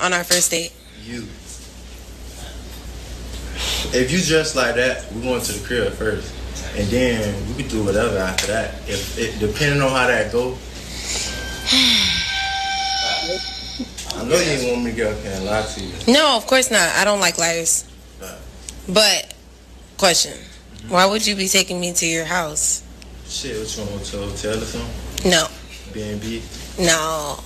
On our first date. If you dress like that, we're going to the crib first. And then we could do whatever after that. Depending on how that go. I know you didn't want me to get up here and lie to you. No, of course not. I don't like liars. But, question. Why would you be taking me to your house? Shit, what you want to hotel or something? No. B&B? No.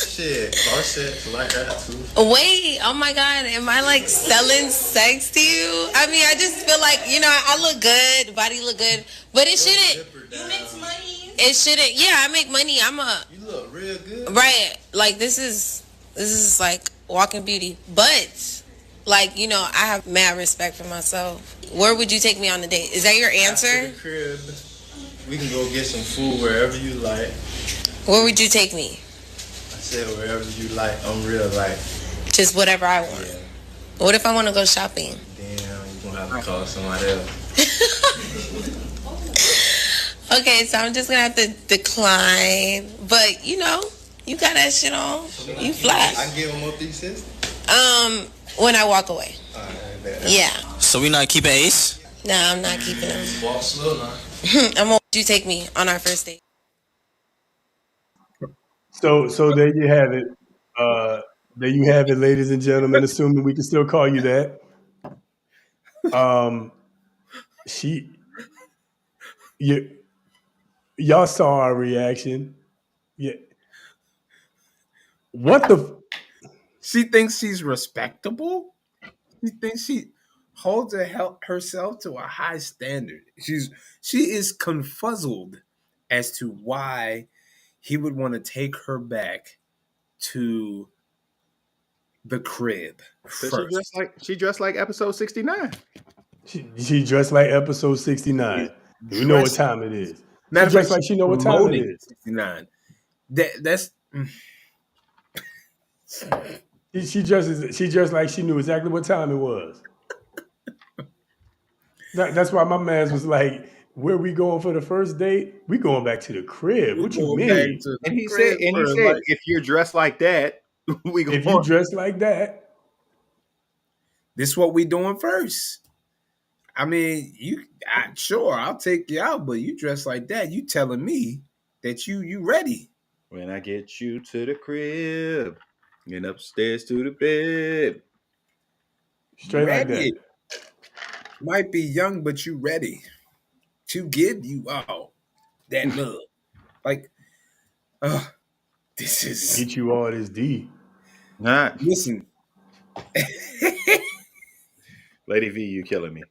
Shit, car sex like that too. Wait, oh my God, am I like selling sex to you? I mean, I just feel like, I look good, body look good, but it shouldn't. You make money. It shouldn't. Yeah, I make money. You look real good. Right. Like this is like walking beauty, but like I have mad respect for myself. Where would you take me on a date? Is that your answer? After the crib, we can go get some food wherever you like. Where would you take me? I said wherever you like. I'm real like. Just whatever I want. Yeah. What if I want to go shopping? Damn, you're gonna have to call somebody else. Okay, so I'm just gonna have to decline. But you know, you got that shit on. You fly. I give him up these sisters. When I walk away. Yeah. So we not keeping Ace? No, I'm not keeping him. Walk slow now. I'm gonna you take me on our first date. So there you have it. There you have it, ladies and gentlemen. Assuming we can still call you that. Y'all saw our reaction. Yeah. What the? She thinks she's respectable. She thinks she holds herself to a high standard. She is confuzzled as to why he would want to take her back to the crib first. She dressed like episode 69. She dressed like episode 69. We know what time it is. She dressed like she know what time it is. 69. That's. She dressed like she knew exactly what time it was. That's why my man was like, "Where we going for the first date? We going back to the crib. What you mean?" And he said, like, if you're dressed like that, we go. If you dress like that, this is what we doing first. I mean, sure, I'll take you out, but you dress like that, you telling me that you ready. When I get you to the crib and upstairs to the bed. Straight ready. Like that. Might be young, but you ready to give you all that love. Like, this is get you all this D. Nah. Listen. Lady V, you killing me.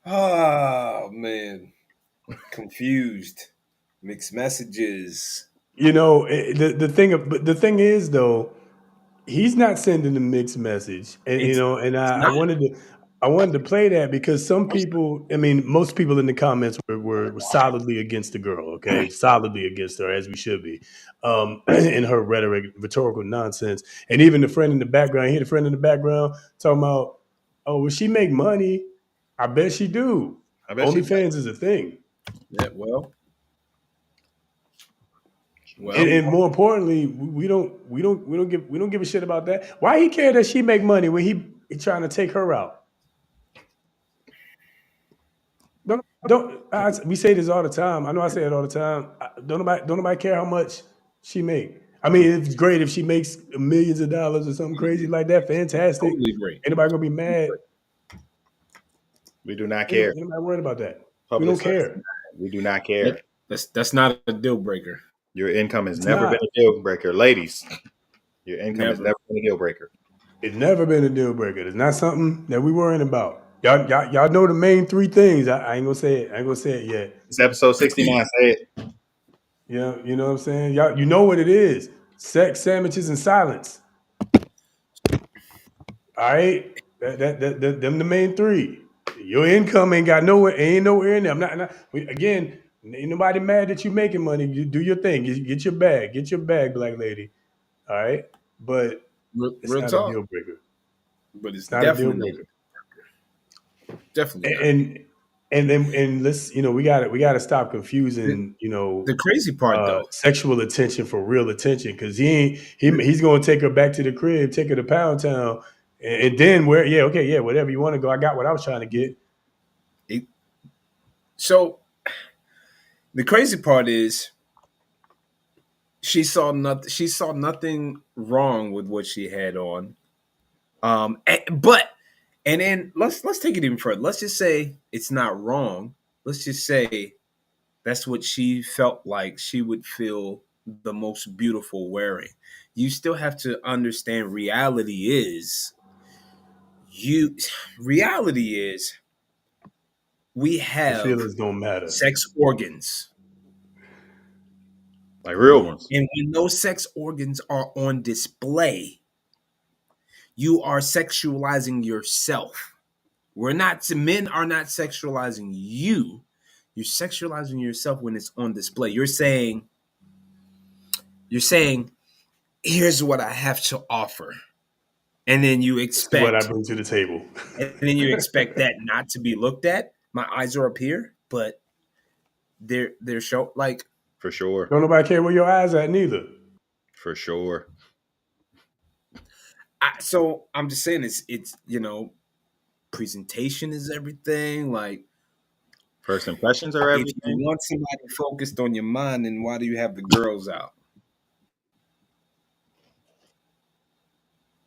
Oh man. Confused. Mixed messages. You know, the thing is though, he's not sending a mixed message. And I wanted to play that because some people, I mean, most people in the comments were solidly against the girl, okay? Solidly against her, as we should be, in her rhetorical nonsense. And even the friend in the background, I hear the friend in the background talking about, oh, will she make money? I bet she do. OnlyFans is a thing. Yeah, well, and more importantly, we don't give a shit about that. Why he care that she make money when he trying to take her out? We say this all the time. I know I say it all the time. Don't nobody care how much she make. I mean, it's great if she makes millions of dollars or something crazy like that. Fantastic. Totally great. Anybody gonna be mad? We do not care. Anybody worried about that? Public we don't care. We do not care. That's not a deal breaker. Your income has never been a deal breaker, ladies. Your income has never been a deal breaker. It's never been a deal breaker. It's not something that we worrying about. Y'all know the main three things. I ain't gonna say it. I ain't gonna say it yet. It's episode 69. Say it. Yeah, you know what I'm saying? Y'all, you know what it is. Sex, sandwiches, and silence. All right? Them the main three. Your income ain't nowhere in there. I'm not again, ain't nobody mad that you making money. You do your thing. Get your bag. Get your bag, black lady. All right? But it's real not talk. a deal breaker. But it's not definitely a deal breaker. Definitely. And let's, we gotta stop confusing, the crazy part though, sexual attention for real attention, because he's gonna take her back to the crib, take her to Pound Town, and then whatever you want to go. I got what I was trying to get. So the crazy part is she saw nothing wrong with what she had on. And then let's take it even further. Let's just say it's not wrong. Let's just say that's what she felt like she would feel the most beautiful wearing. You still have to understand reality is we have feelings don't matter. Sex organs. Like real ones. And when those sex organs are on display, you are sexualizing yourself. Men are not sexualizing you. You're sexualizing yourself when it's on display. You're saying, here's what I have to offer. and then you This is what I expect, bring to the table. and then you expect that not to be looked at. My eyes are up here, but they're show like For sure. Don't nobody care where your eyes at neither. For sure. So I'm just saying it's presentation is everything. Like First impressions are if everything. you want somebody focused on your mind, then why do you have the girls out?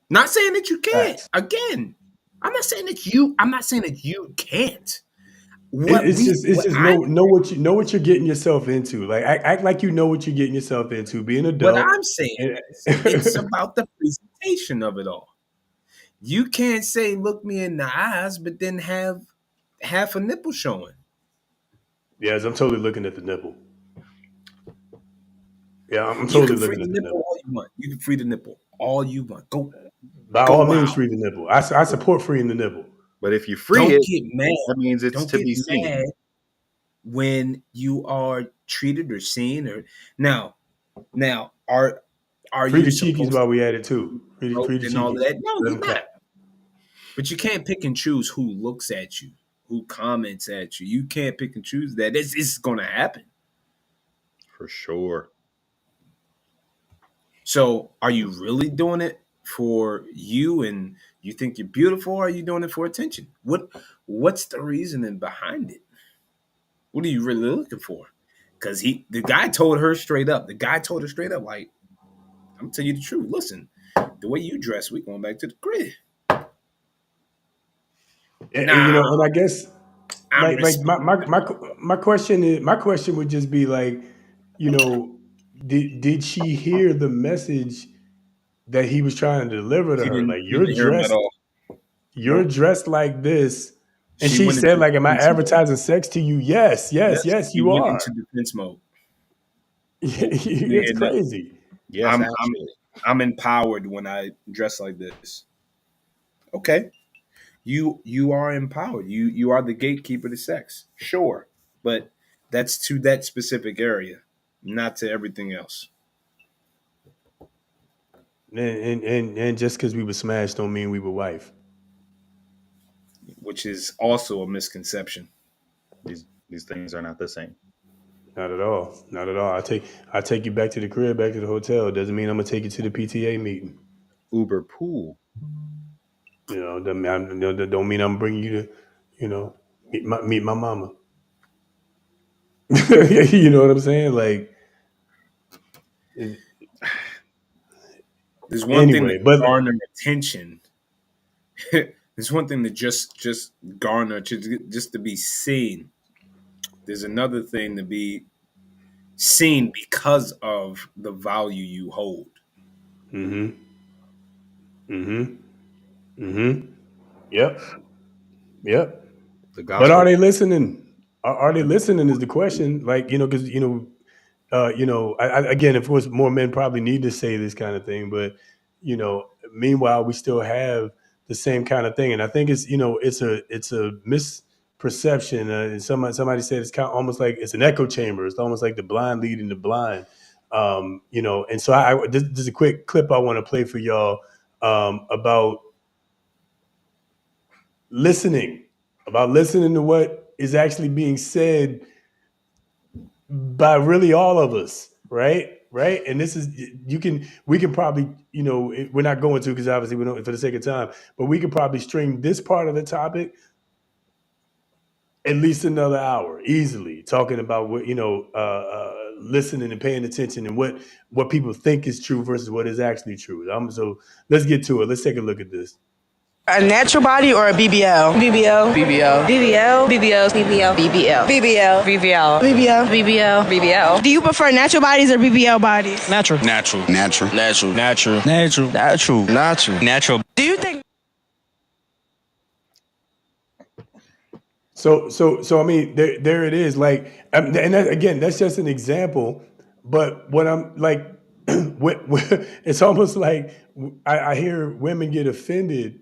Not saying that you can't. Again, I'm not saying that you can't. It's just know what you're getting yourself into. Like act like you know what you're getting yourself into. Be an adult. What I'm saying is it's about the presentation of it all. You can't say look me in the eyes, but then have half a nipple showing. Yes, I'm totally looking at the nipple. Yeah, I'm totally looking at the nipple. All you want. You can free the nipple all you want. Go. By all means, free the nipple. I support freeing the nipple. But if you free Don't it, get mad. that means it's to be seen. Mad when you are treated or seen or now are free you the cheekies while we at it too? Free the and all cheekies. that? No, you're not. But you can't pick and choose who looks at you, who comments at you. You can't pick and choose that. It's going to happen. For sure. So are you really doing it for you and you think you're beautiful, or are you doing it for attention? What's the reasoning behind it? What are you really looking for? Because the guy told her straight up. The guy told her straight up, like, I'm telling you the truth. Listen, the way you dress, we going back to the crib. And I guess like my question would just be like, did she hear the message that he was trying to deliver to her? Like, you're dressed like this, and she said, like, am I advertising sex to you? Yes, you went are. into defense mode. It's crazy. Yes, I'm empowered when I dress like this. Okay. You are empowered. You are the gatekeeper to sex. Sure. But that's to that specific area, not to everything else. And just because we were smashed don't mean we were wife. Which is also a misconception. These things are not the same. Not at all. Not at all. I take you back to the crib, back to the hotel. Doesn't mean I'm gonna take you to the PTA meeting. Uber pool. Don't mean I'm bringing you to, meet my mama. You know what I'm saying? Like, there's one thing that garner attention. There's one thing that just garner just to be seen. There's another thing to be seen because of the value you hold. Yep. But are they listening? Are they listening is the question. Like, because, again, of course, more men probably need to say this kind of thing. But, meanwhile, we still have the same kind of thing. And I think it's a misperception. And somebody said it's kind of almost like it's an echo chamber. It's almost like the blind leading the blind. And so this is a quick clip I want to play for y'all about listening to what is actually being said by really all of us, right? And this is we can probably, we're not going to, because obviously we don't, for the sake of time, but we could probably string this part of the topic at least another hour easily, talking about what, listening and paying attention and what people think is true versus what is actually true. So let's get to it. Let's take a look at this. A natural body or a BBL? BBL. BBL. BBL. BBL. BBL. BBL. BBL. BBL. BBL. BBL. BBL. Do you prefer natural bodies or BBL bodies? Natural. Natural. Natural. Natural. Natural. Natural. Natural. Natural. Natural. Do you think? So I mean, there it is. Like, and that, again, that's just an example. But what I'm like, it's almost like I hear women get offended.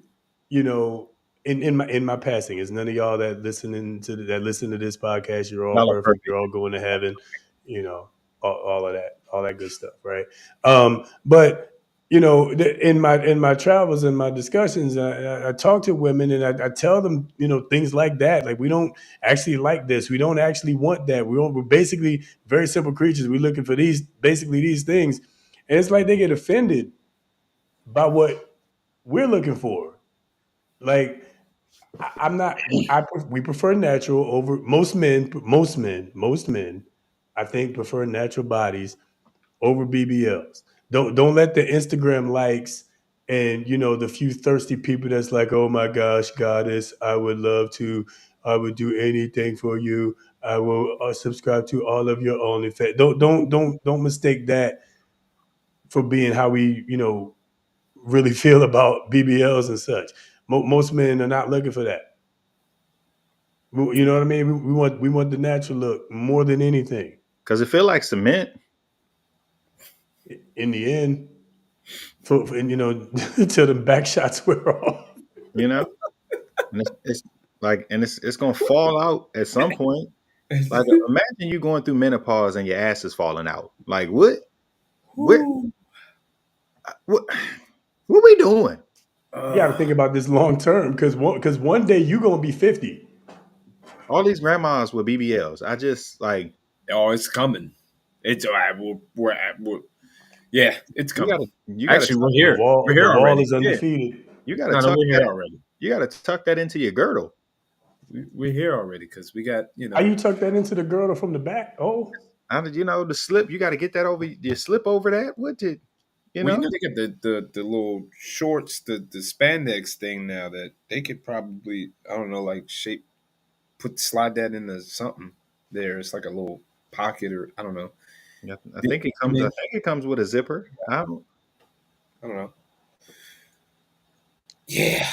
In my passing, is none of y'all that listen to this podcast, you're all perfect. You're all going to heaven, all of that good stuff, right? But in my travels and my discussions, I talk to women and I tell them, things like that. Like, we don't actually like this. We don't actually want that. We're basically very simple creatures. We're looking for these things. And it's like they get offended by what we're looking for. Like, I'm not. We prefer natural over most men. Most men, I think, prefer natural bodies over BBLs. Don't let the Instagram likes and the few thirsty people that's like, oh my gosh, goddess, I would do anything for you. I will subscribe to all of your OnlyFans. Don't mistake that for being how we really feel about BBLs and such. Most men are not looking for that. You know what I mean? We want the natural look more than anything. Because it feel like cement. In the end, until the back shots wear off. And it's like, and it's gonna fall out at some point. Like, imagine you going through menopause and your ass is falling out. Like, what we doing? You got to think about this long term, because one day you're gonna be 50. All these grandmas with BBLs. I just like, it's coming. It's yeah, it's coming. Actually, we're here. We're here already. Wall is undefeated. You got to tuck that already. You got to tuck that into your girdle. We're here already because we got How you tuck that into the girdle from the back? Oh, how did the slip? You got to get that over. You slip over that. What did they get the little shorts, the spandex thing now that they could probably, I don't know, like slide that into something there. It's like a little pocket, or I don't know. Yeah, I think it comes with a zipper. I don't know. Yeah.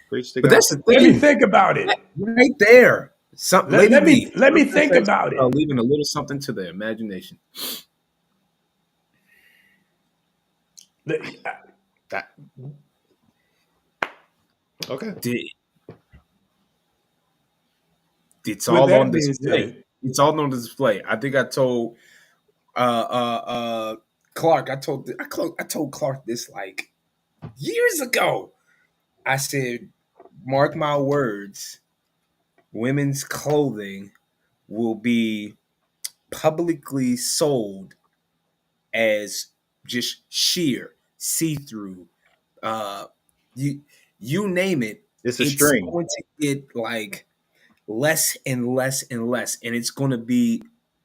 But that's the thing. Let me think about it. Right there. Let me think about it. Leaving a little something to the imagination. Okay. It's all on display. It's all on display. I think I told Clark. I told Clark this like years ago. I said, mark my words, women's clothing will be publicly sold as just sheer, see-through, you name it. It's a string. Going to get like less and less and less, and it's going to be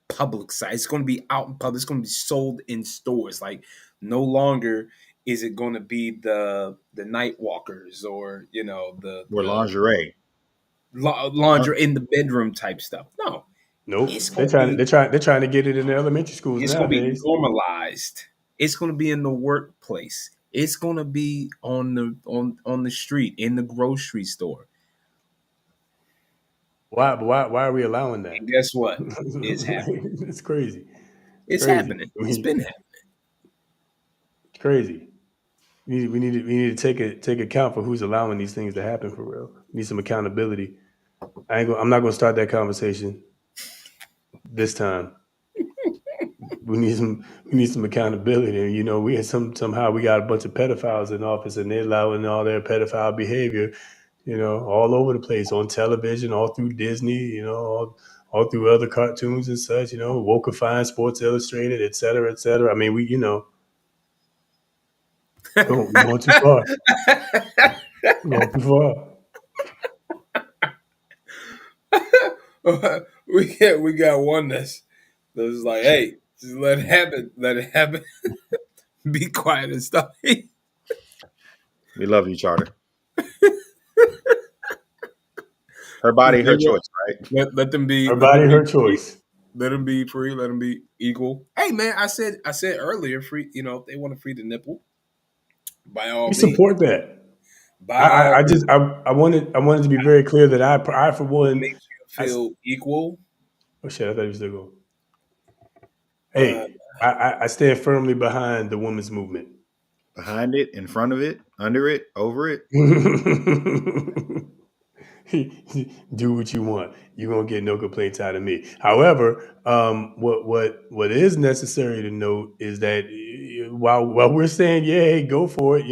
public size. It's going to be out in public. It's going to be sold in stores. Like, no longer is it going to be the night walkers or the lingerie, lingerie in the bedroom type stuff. No, nope. They're trying to get it in the elementary schools. It's going to be normalized. It's going to be in the workplace. It's going to be on the street, in the grocery store. Why are we allowing that? And guess what? It's happening. It's crazy. It's happening. It's been happening. It's crazy. We need to take account for who's allowing these things to happen for real. We need some accountability. I'm not going to start that conversation this time. We need some accountability. And we somehow we got a bunch of pedophiles in office, and they're allowing all their pedophile behavior, all over the place, on television, all through Disney, all through other cartoons and such, Wokeifying, Sports Illustrated, et cetera, et cetera. I mean, we're going too far. We're going too far. We got one that's like, hey, just let it happen. Be quiet and stuff. We love you, Charter. Her body, her choice, right? Let them be. Her body, her choice. Let them be free. Let them be equal. Hey, man, I said earlier, free. If they want to free the nipple, by all means, support that. I wanted to be very clear that I for one makes you feel equal. Oh shit! I thought you were still going. Hey, I stand firmly behind the women's movement. Behind it, in front of it, under it, over it. do what you want. You're gonna get no complaints out of me. However, what is necessary to note is that while we're saying, yeah, hey, go for it,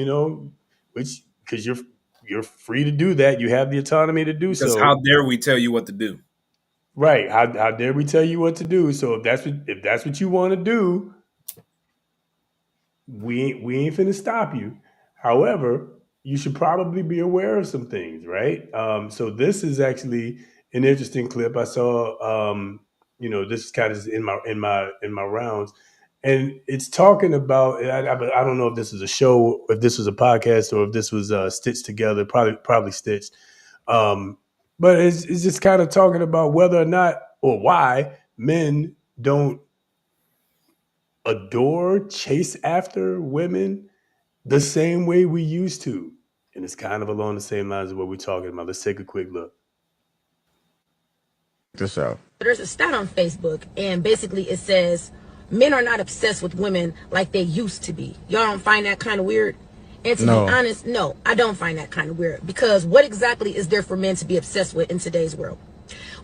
which because you're free to do that. You have the autonomy to do Because so. how dare we tell you what to do? Right. How dare we tell you what to do? So if that's what you want to do, we ain't finna stop you. However, you should probably be aware of some things, right? So this is actually an interesting clip I saw. This is kind of in my rounds, and it's talking about. I don't know if this is a show, if this was a podcast, or if this was stitched together. Probably stitched. But it's just kind of talking about whether or not or why men don't adore, chase after women the same way we used to. And it's kind of along the same lines of what we're talking about. Let's take a quick look. This out. There's a stat on Facebook, and basically it says men are not obsessed with women like they used to be. Y'all don't find that kind of weird? And to be honest, no, I don't find that kind of weird, because what exactly is there for men to be obsessed with in today's world?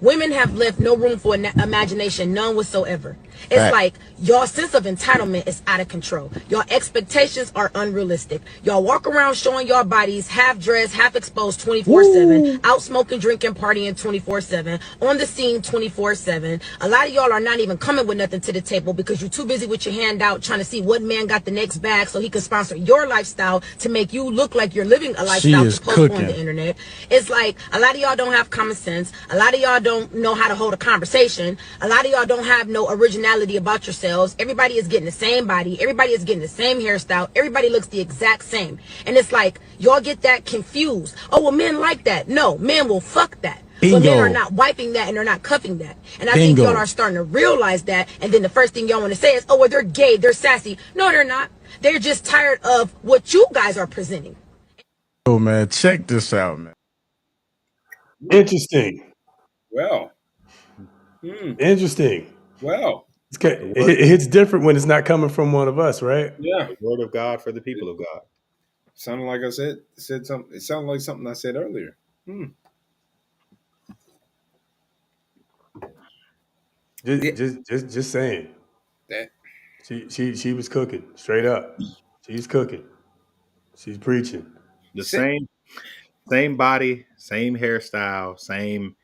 Women have left no room for imagination, none whatsoever. It's like y'all sense of entitlement is out of control. Y'all expectations are unrealistic. Y'all walk around showing y'all bodies half dressed, half exposed 24/7, out smoking, drinking, partying 24/7, on the scene 24/7. A lot of y'all are not even coming with nothing to the table because you're too busy with your hand out trying to see what man got the next bag so he can sponsor your lifestyle to make you look like you're living a lifestyle to post on the internet. It's like a lot of y'all don't have common sense. A lot of y'all don't know how to hold a conversation. A lot of y'all don't have no originality about yourselves. Everybody is getting the same body. Everybody is getting the same hairstyle. Everybody looks the exact same. And it's like y'all get that confused. Oh, well, men like that. No, men will fuck that. Bingo. But men are not wiping that and they're not cuffing that. And I think y'all are starting to realize that. And then the first thing y'all want to say is, oh, well, they're gay, they're sassy. No, they're not. They're just tired of what you guys are presenting. Oh, man, check this out, man. Interesting. Well. Interesting. Well. It hits different when it's not coming from one of us, right? Yeah. The word of God for the people of God. Sounded like I said something. It sounded like something I said earlier. Just saying. That she was cooking straight up. She's cooking. She's preaching. The same body, same hairstyle, same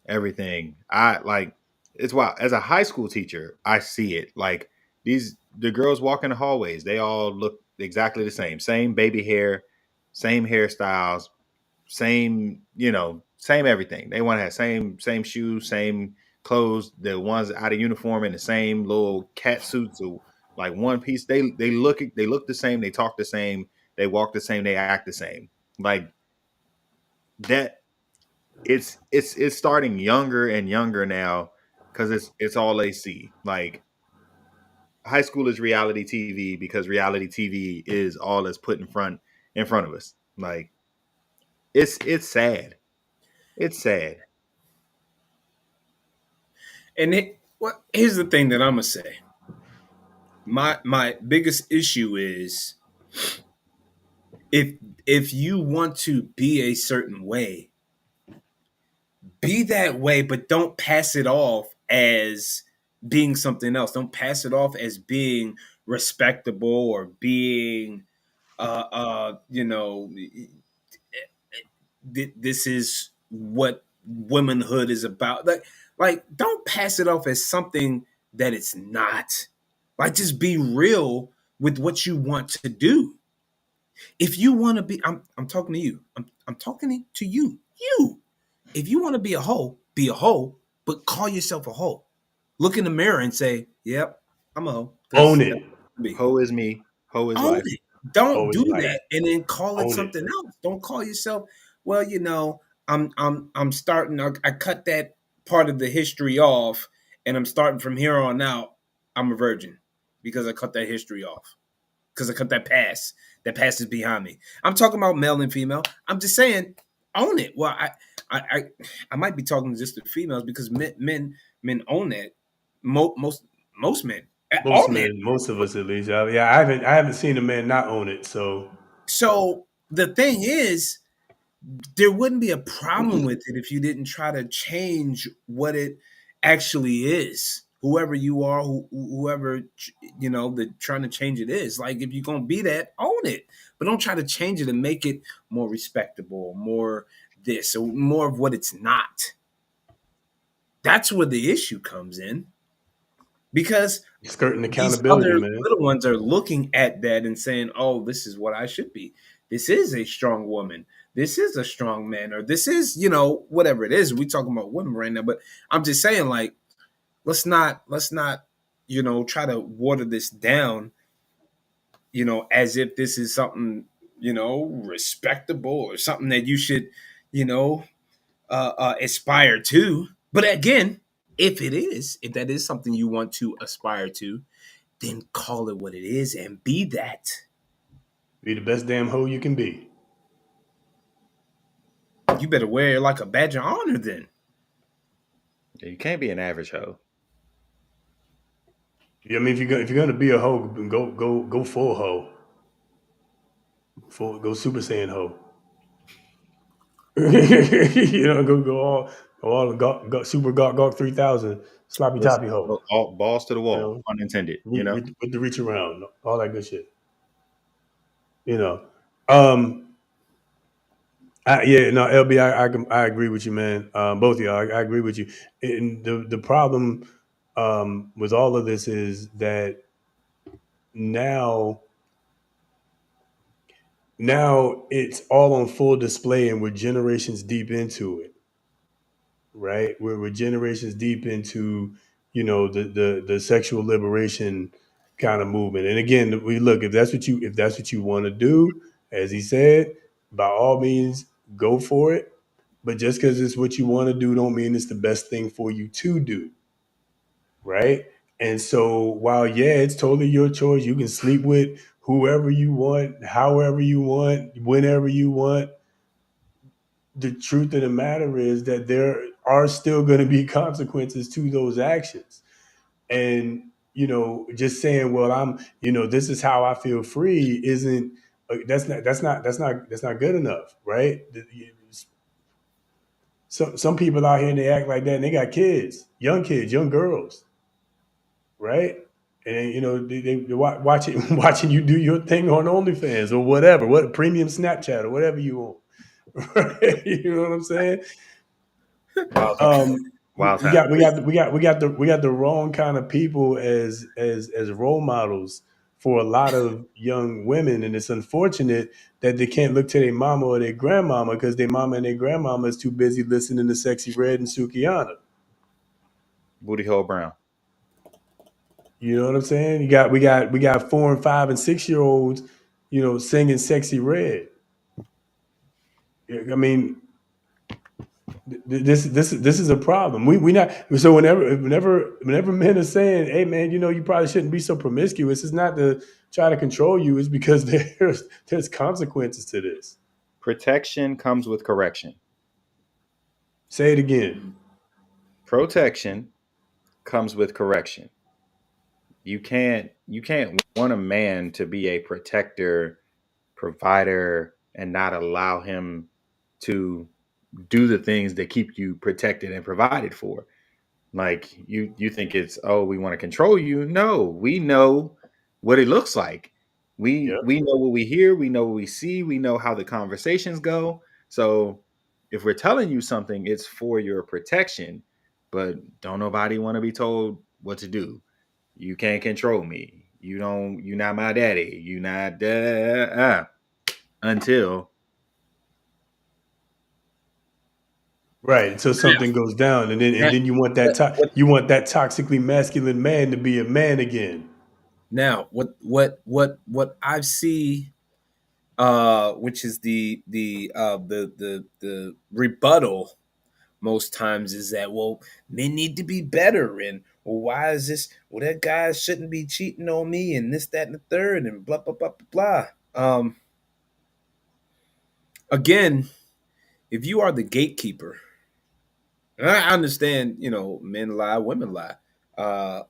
everything. It's wild. As a high school teacher, I see it. Like the girls walk in the hallways, they all look exactly the same. Same baby hair, same hairstyles, same, same everything. They want to have same shoes, same clothes. The ones out of uniform in the same little cat suits or like one piece. They look the same, they talk the same, they walk the same, they act the same. Like that it's starting younger and younger now because it's all they see. Like high school is reality TV because reality TV is all that's put in front of us. Like it's sad. It's sad. And here's the thing that I'm gonna say. My biggest issue is if you want to be a certain way, be that way, but don't pass it off as being something else. Don't pass it off as being respectable or being this is what womanhood is about. Like don't pass it off as something that it's not. Like just be real with what you want to do. If you want to be, I'm talking to you. I'm talking to you. You. If you want to be a hoe, but call yourself a hoe. Look in the mirror and say, "Yep, I'm a hoe." Own it. Hoe is me. Hoe is Own life. it. Don't Hoe is do life. that and then call it Own something else. Don't call yourself. Well, I'm starting. I cut that part of the history off, and I'm starting from here on out. I'm a virgin because I cut that history off. Because I cut that pass. That pass is behind me. I'm talking about male and female. I'm just saying, own it. Well, I might be talking just to females because men own that. Most men. Most of us at least. I haven't seen a man not own it. So the thing is, there wouldn't be a problem with it if you didn't try to change what it actually is. Whoever you are, whoever the trying to change it is. Like if you're gonna be that, own it, but don't try to change it and make it more respectable, more this, or more of what it's not. That's where the issue comes in, because Skirting these accountability, other man. little ones are looking at that and saying, "Oh, this is what I should be. This is a strong woman. This is a strong man, or this is, whatever it is." We talking about women right now, but I'm just saying, like, let's not, try to water this down, as if this is something, respectable or something that you should, you know, aspire to. But again, if that is something you want to aspire to, then call it what it is and be that. Be the best damn hoe you can be. You better wear it like a badge of honor then. You can't be an average hoe. Yeah, I mean, if you're gonna be a hoe, go full hoe. Go Super Saiyan hoe. Go all Super Gawk 3000 sloppy toppy hoe. All balls to the wall, unintended. With the reach around, all that good shit. Um, LB, I agree with you, man. Both of y'all, I agree with you. And the problem with all of this is that now it's all on full display, and we're generations deep into it, right? We're generations deep into the sexual liberation kind of movement. And again, we look, if that's what you want to do, as he said, by all means, go for it. But just because it's what you want to do, don't mean it's the best thing for you to do, right? And so while it's totally your choice, you can sleep with whoever you want, however you want, whenever you want. The truth of the matter is that there are still going to be consequences to those actions. And, just saying, well, this is how I feel free isn't, that's not good enough, right? Some people out here and they act like that and they got kids, young girls, right? And they watching you do your thing on OnlyFans or whatever, what premium Snapchat or whatever you want. Right? You know what I'm saying? We got the wrong kind of people as role models for a lot of young women, and it's unfortunate that they can't look to their mama or their grandmama because their mama and their grandmama is too busy listening to Sexy Red and Sukiyana. Booty Hole Brown. You know what I'm saying? We got 4 and 5 and 6-year-olds, singing Sexy Red. I mean, this is a problem. We not so whenever men are saying, "Hey man, you probably shouldn't be so promiscuous," it's not to try to control you. It's because there's consequences to this. Protection comes with correction. Say it again. Protection comes with correction. You can't want a man to be a protector, provider, and not allow him to do the things that keep you protected and provided for. Like you think it's, oh, we want to control you. No, we know what it looks like. We know what we hear, we know what we see, we know how the conversations go. So if we're telling you something, it's for your protection, but don't nobody want to be told what to do. You can't control me. You're not my daddy. You not until right, until something goes down, and then you want that toxically masculine man to be a man again. Now, what I see, which is the rebuttal most times, is that, well, men need to be better, and, well, why is this? Well, that guy shouldn't be cheating on me, and this, that, and the third, and blah blah blah blah blah. Again, if you are the gatekeeper, and I understand, men lie, women lie, but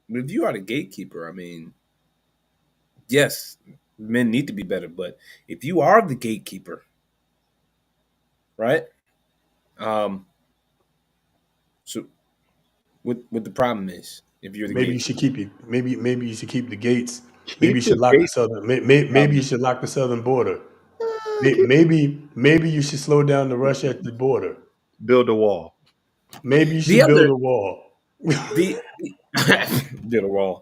if you are the gatekeeper, I mean, yes, men need to be better, but if you are the gatekeeper, right? So what the problem is if you're the Maybe you should gatekeeper? keep it. Maybe you should keep the gates. Maybe you Keep should the lock the gate. southern. Maybe you should lock the southern border. Keep Maybe you should slow down the rush at the border. build a wall. Maybe you The should build other a wall. the did a wall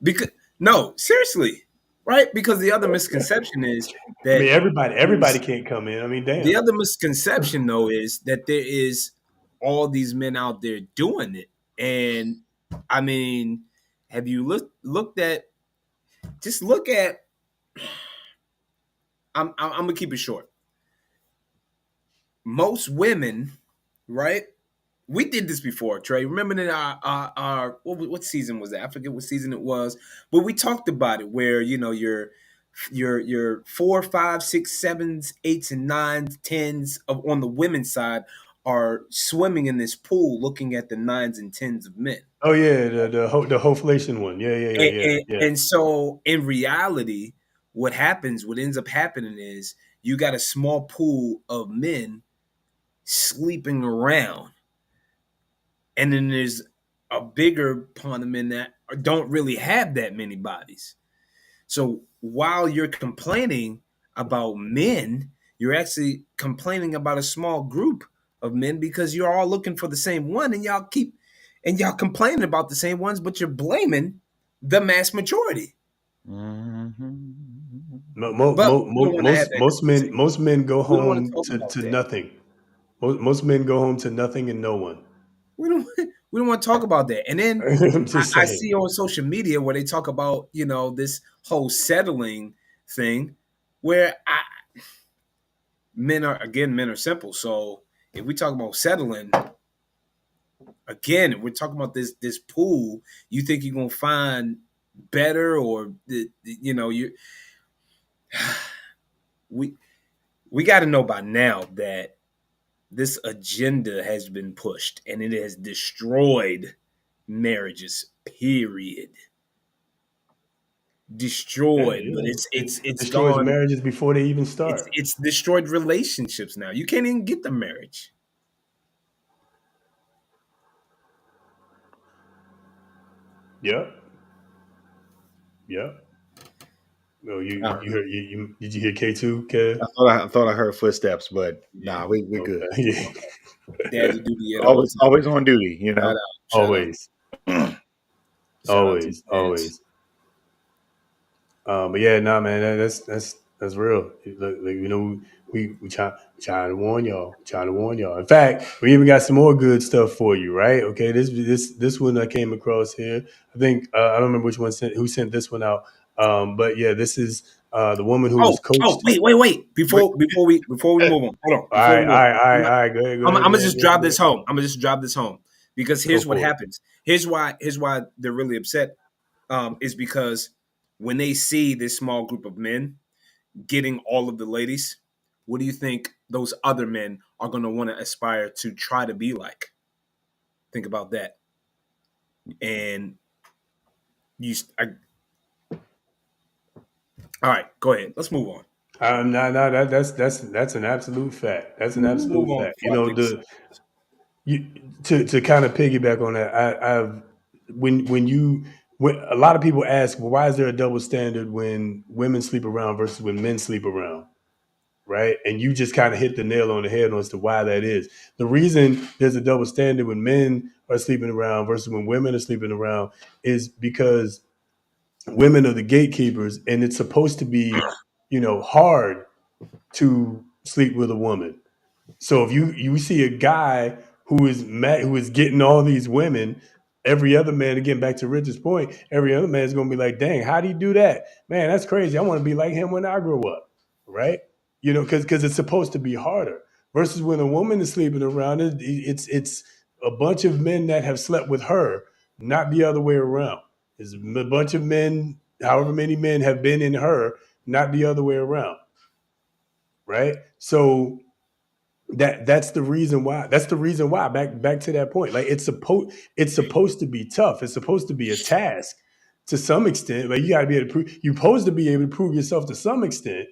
because no, seriously, right? Because the other misconception is I mean, that everybody can't come in. I mean, the damn. other misconception though is that there is all these men out there doing it, and I mean, have you looked at? Just look at. I'm gonna keep it short. Most women, right? We did this before, Trey. Remember that our what season was that? I forget what season it was, but we talked about it where your 4, 5, 6, 7s, 8s, and 9s, 10s of on the women's side are swimming in this pool, looking at the 9s and 10s of men. Oh yeah, the hoflation one. Yeah. And so in reality, what ends up happening is you got a small pool of men sleeping around. And then there's a bigger pond of men that don't really have that many bodies. So while you're complaining about men, you're actually complaining about a small group of men because you're all looking for the same one, and y'all complaining about the same ones, but you're blaming the mass majority. Most men go home to nothing. Most men go home to nothing and no one. We don't want to talk about that. And then I see on social media where they talk about, this whole settling thing where men are simple. So if we talk about settling, again, we're talking about this pool, you think you're going to find better or, we got to know by now that this agenda has been pushed and it has destroyed marriages, period. Destroyed, but it's destroys gone. Marriages before they even start. It's destroyed relationships now. You can't even get the marriage. Yep. No, you heard did you hear K2, Kev? I thought I heard footsteps, but nah, we good. Yeah. Daddy duty always on duty, Always. Always. But yeah, nah, man, that's real. We try to warn y'all. In fact, we even got some more good stuff for you, right? Okay, this one I came across here. I think I don't remember who sent this one out. But yeah, this is the woman who was coached. Oh, wait! Before we move on, hold on. All right. Go ahead. I'm gonna just drop this home. I'm gonna just drop this home because here's what happens. Here's why they're really upset. Is because when they see this small group of men getting all of the ladies, what do you think those other men are going to want to aspire to try to be like? Think about that. And all right, go ahead. Let's move on. No, that's an absolute fact. That's an absolute fact. To kind of piggyback on that, when a lot of people ask, well, why is there a double standard when women sleep around versus when men sleep around, right? And you just kind of hit the nail on the head as to why that is. The reason there's a double standard when men are sleeping around versus when women are sleeping around is because women are the gatekeepers, and it's supposed to be, hard to sleep with a woman. So if you see a guy who is getting all these women, every other man, again, back to Richard's point, every other man is going to be like, dang, how do you do that? Man, that's crazy. I want to be like him when I grow up, right? Because it's supposed to be harder. Versus when a woman is sleeping around, it's a bunch of men that have slept with her, not the other way around. It's a bunch of men, however many men have been in her, not the other way around, right? So that's the reason why. Back to that point. Like it's supposed to be tough. It's supposed to be a task to some extent. Like you got to be able to prove. You're supposed to be able to prove yourself to some extent.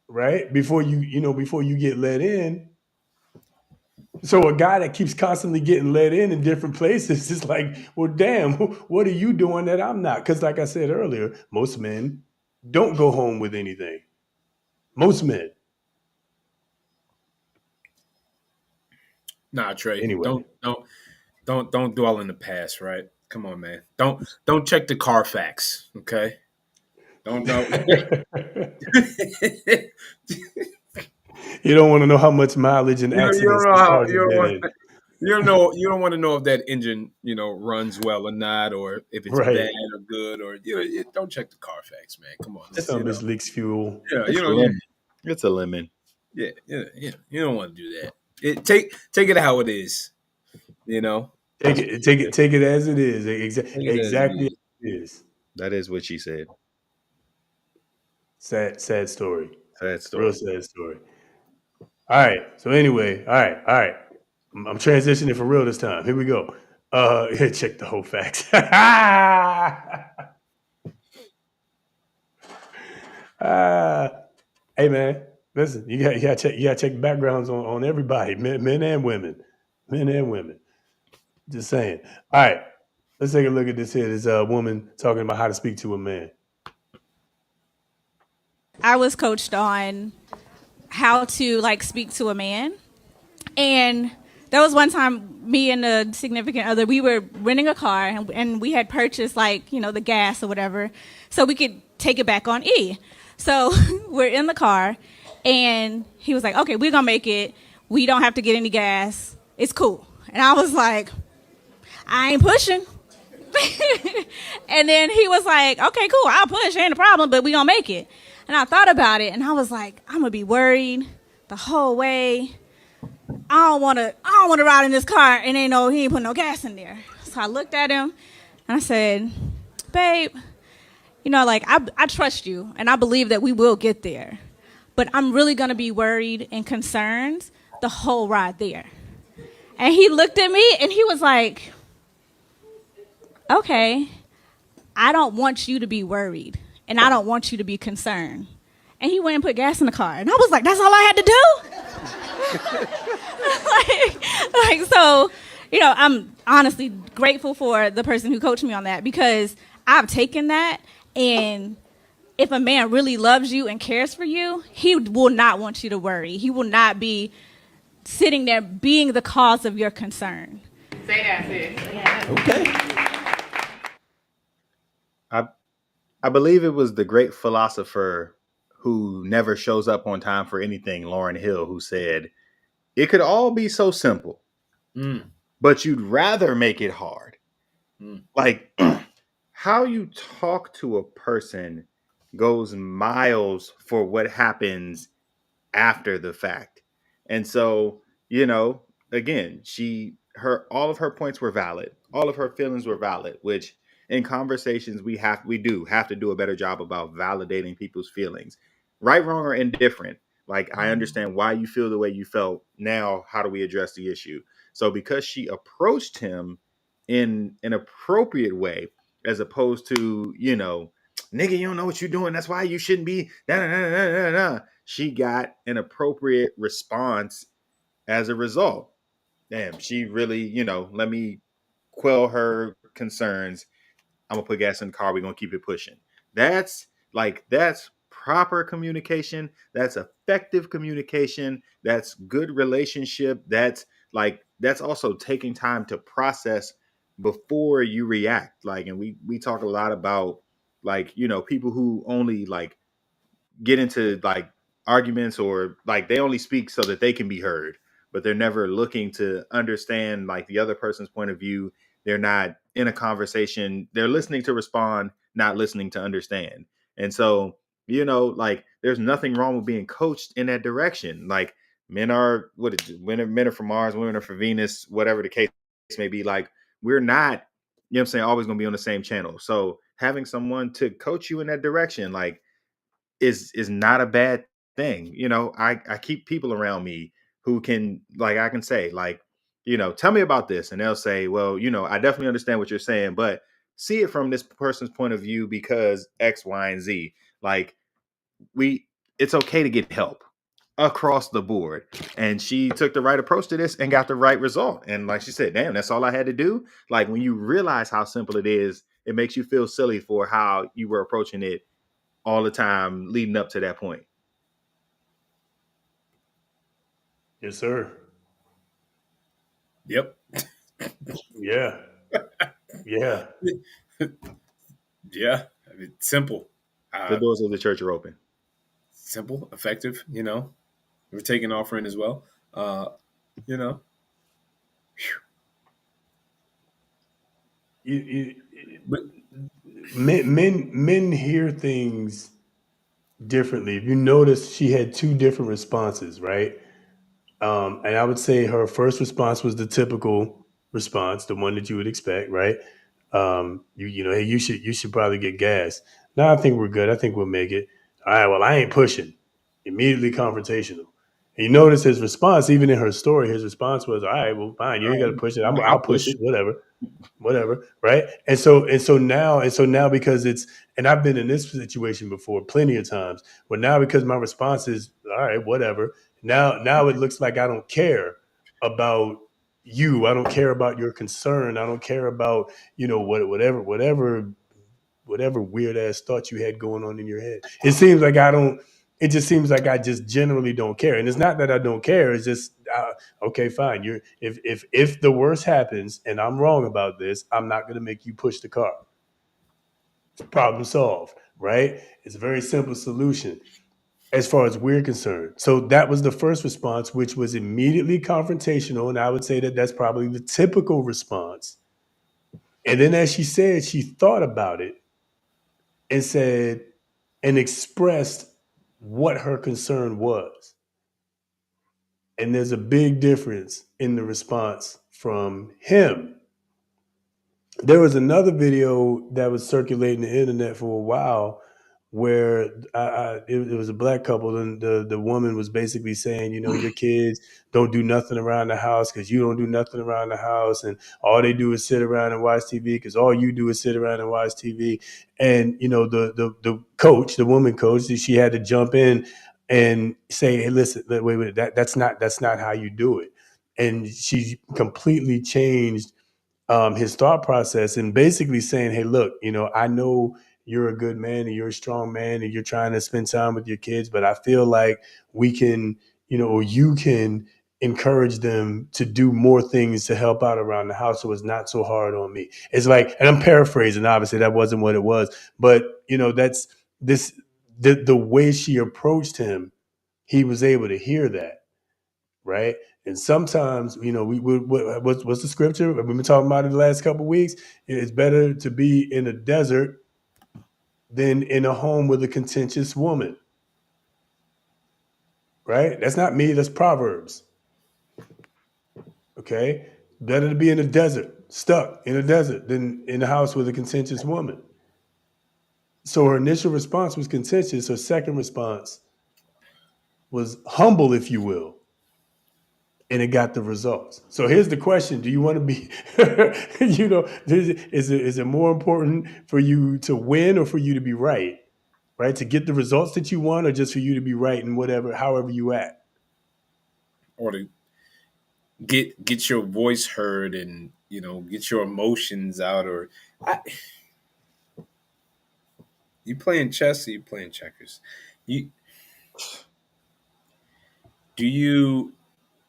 right? Before you get let in. So a guy that keeps constantly getting let in different places is like, well, damn, what are you doing that I'm not? Because like I said earlier, most men don't go home with anything. Most men. Nah, Trey. Anyway. Don't dwell in the past, right? Come on, man. Don't check the Carfax, okay? Don't know. You don't want to know how much mileage and you accidents don't know the how cars have been in. you don't want to know if that engine, runs well or not, or if it's Right. bad or good, or don't check the Carfax, man. Come on. Some bitch leaks fuel. Yeah, It's a lemon. It's a lemon. Yeah, you don't want to do that. Take it how it is, Take it as it is. Exactly as it is. That is what she said. Sad story. Sad story. Real sad story. All right. So anyway, all right. I'm transitioning for real this time. Here we go. Check the whole facts. Hey man, listen, you gotta check backgrounds on everybody, men and women. Just saying. All right, let's take a look at this here. This woman talking about how to speak to a man. I was coached on how to speak to a man, and there was one time me and a significant other, we were renting a car, and we had purchased the gas or whatever, so we could take it back on E. So we're in the car, and he was like, okay, we're gonna make it. We don't have to get any gas. It's cool. And I was like, I ain't pushing. And then he was like, okay, cool, I'll push, ain't a problem, but we gonna make it. And I thought about it, and I was like, I'm gonna be worried the whole way. I don't wanna ride in this car and he ain't put no gas in there. So I looked at him and I said, babe, I trust you and I believe that we will get there. But I'm really gonna be worried and concerned the whole ride there. And he looked at me and he was like, okay, I don't want you to be worried and I don't want you to be concerned. And he went and put gas in the car. And I was like, that's all I had to do? So, I'm honestly grateful for the person who coached me on that, because I've taken that, and if a man really loves you and cares for you, he will not want you to worry. He will not be sitting there being the cause of your concern. Say that, sis. Yeah. Okay. I believe it was the great philosopher who never shows up on time for anything, Lauryn Hill, who said, it could all be so simple, but you'd rather make it hard. Like, how you talk to a person goes miles for what happens after the fact. And so, again, all of her points were valid. All of her feelings were valid, which in conversations we do have to do a better job about validating people's feelings. Right, wrong, or indifferent. Like, I understand why you feel the way you felt. Now, how do we address the issue? So because she approached him in an appropriate way, as opposed to, nigga, you don't know what you're doing. That's why you shouldn't be. She got an appropriate response as a result. Damn, she really, let me quell her concerns. I'm gonna put gas in the car. We're gonna keep it pushing. That's proper communication. That's effective communication. That's good relationship. That's also taking time to process before you react. And we talk a lot about people who only get into arguments, or they only speak so that they can be heard, but they're never looking to understand the other person's point of view. They're not in a conversation. They're listening to respond, not listening to understand. And so, there's nothing wrong with being coached in that direction. Men are men are from Mars, women are from Venus, whatever the case may be. We're not, always going to be on the same channel. So having someone to coach you in that direction, is not a bad thing. I keep people around me who can, I can say, tell me about this. And they'll say, well, I definitely understand what you're saying, but see it from this person's point of view because X, Y, and Z. it's okay to get help across the board. And she took the right approach to this and got the right result. And like she said, damn, that's all I had to do. Like when you realize how simple it is, it makes you feel silly for how you were approaching it all the time leading up to that point. Yes, sir. Yep. Yeah. Yeah. Yeah. I mean, simple. The doors of the church are open. Simple, effective. We're taking offering as well. But men hear things differently. If you notice, she had two different responses, right? And I would say her first response was the typical response, the one that you would expect, right? Hey, you should probably get gas. No, I think we're good. I think we'll make it. All right, well, I ain't pushing. Immediately confrontational. And you notice his response, even in her story, his response was, all right, well, fine, you ain't got to push it. I'll push it, whatever, right? And so now because it's, and I've been in this situation before plenty of times, but now because my response is, all right, whatever. Now it looks like I don't care about you. I don't care about your concern. I don't care about, whatever weird ass thoughts you had going on in your head. It just seems like I just generally don't care. And it's not that I don't care. It's just, okay, fine. If the worst happens and I'm wrong about this, I'm not going to make you push the car. Problem solved, right? It's a very simple solution as far as we're concerned. So that was the first response, which was immediately confrontational. And I would say that that's probably the typical response. And then as she said, she thought about it and said, and expressed what her concern was. And there's a big difference in the response from him. There was another video that was circulating the internet for a while where it was a black couple, and the woman was basically saying, your kids don't do nothing around the house because you don't do nothing around the house, and all they do is sit around and watch TV because all you do is sit around and watch TV. And the coach, the woman coach, she had to jump in and say, hey, listen, wait, that's not how you do it. And she completely changed his thought process and basically saying, hey, look, I know you're a good man and you're a strong man and you're trying to spend time with your kids, but I feel like we can, or you can encourage them to do more things to help out around the house so it's not so hard on me. It's like, and I'm paraphrasing, obviously that wasn't what it was, but that's the way she approached him, he was able to hear that. Right. And sometimes, what's the scripture? We've been talking about it the last couple of weeks. It's better to be in a desert than in a home with a contentious woman. Right. That's not me. That's Proverbs. Okay. Better to be in a desert, stuck in a desert, than in a house with a contentious woman. So her initial response was contentious. Her second response was humble, if you will. And it got the results. So here's the question: do you want to be, is it more important for you to win or for you to be right? Right, to get the results that you want, or just for you to be right in however you act, or to get your voice heard and get your emotions out, or you playing chess or you playing checkers?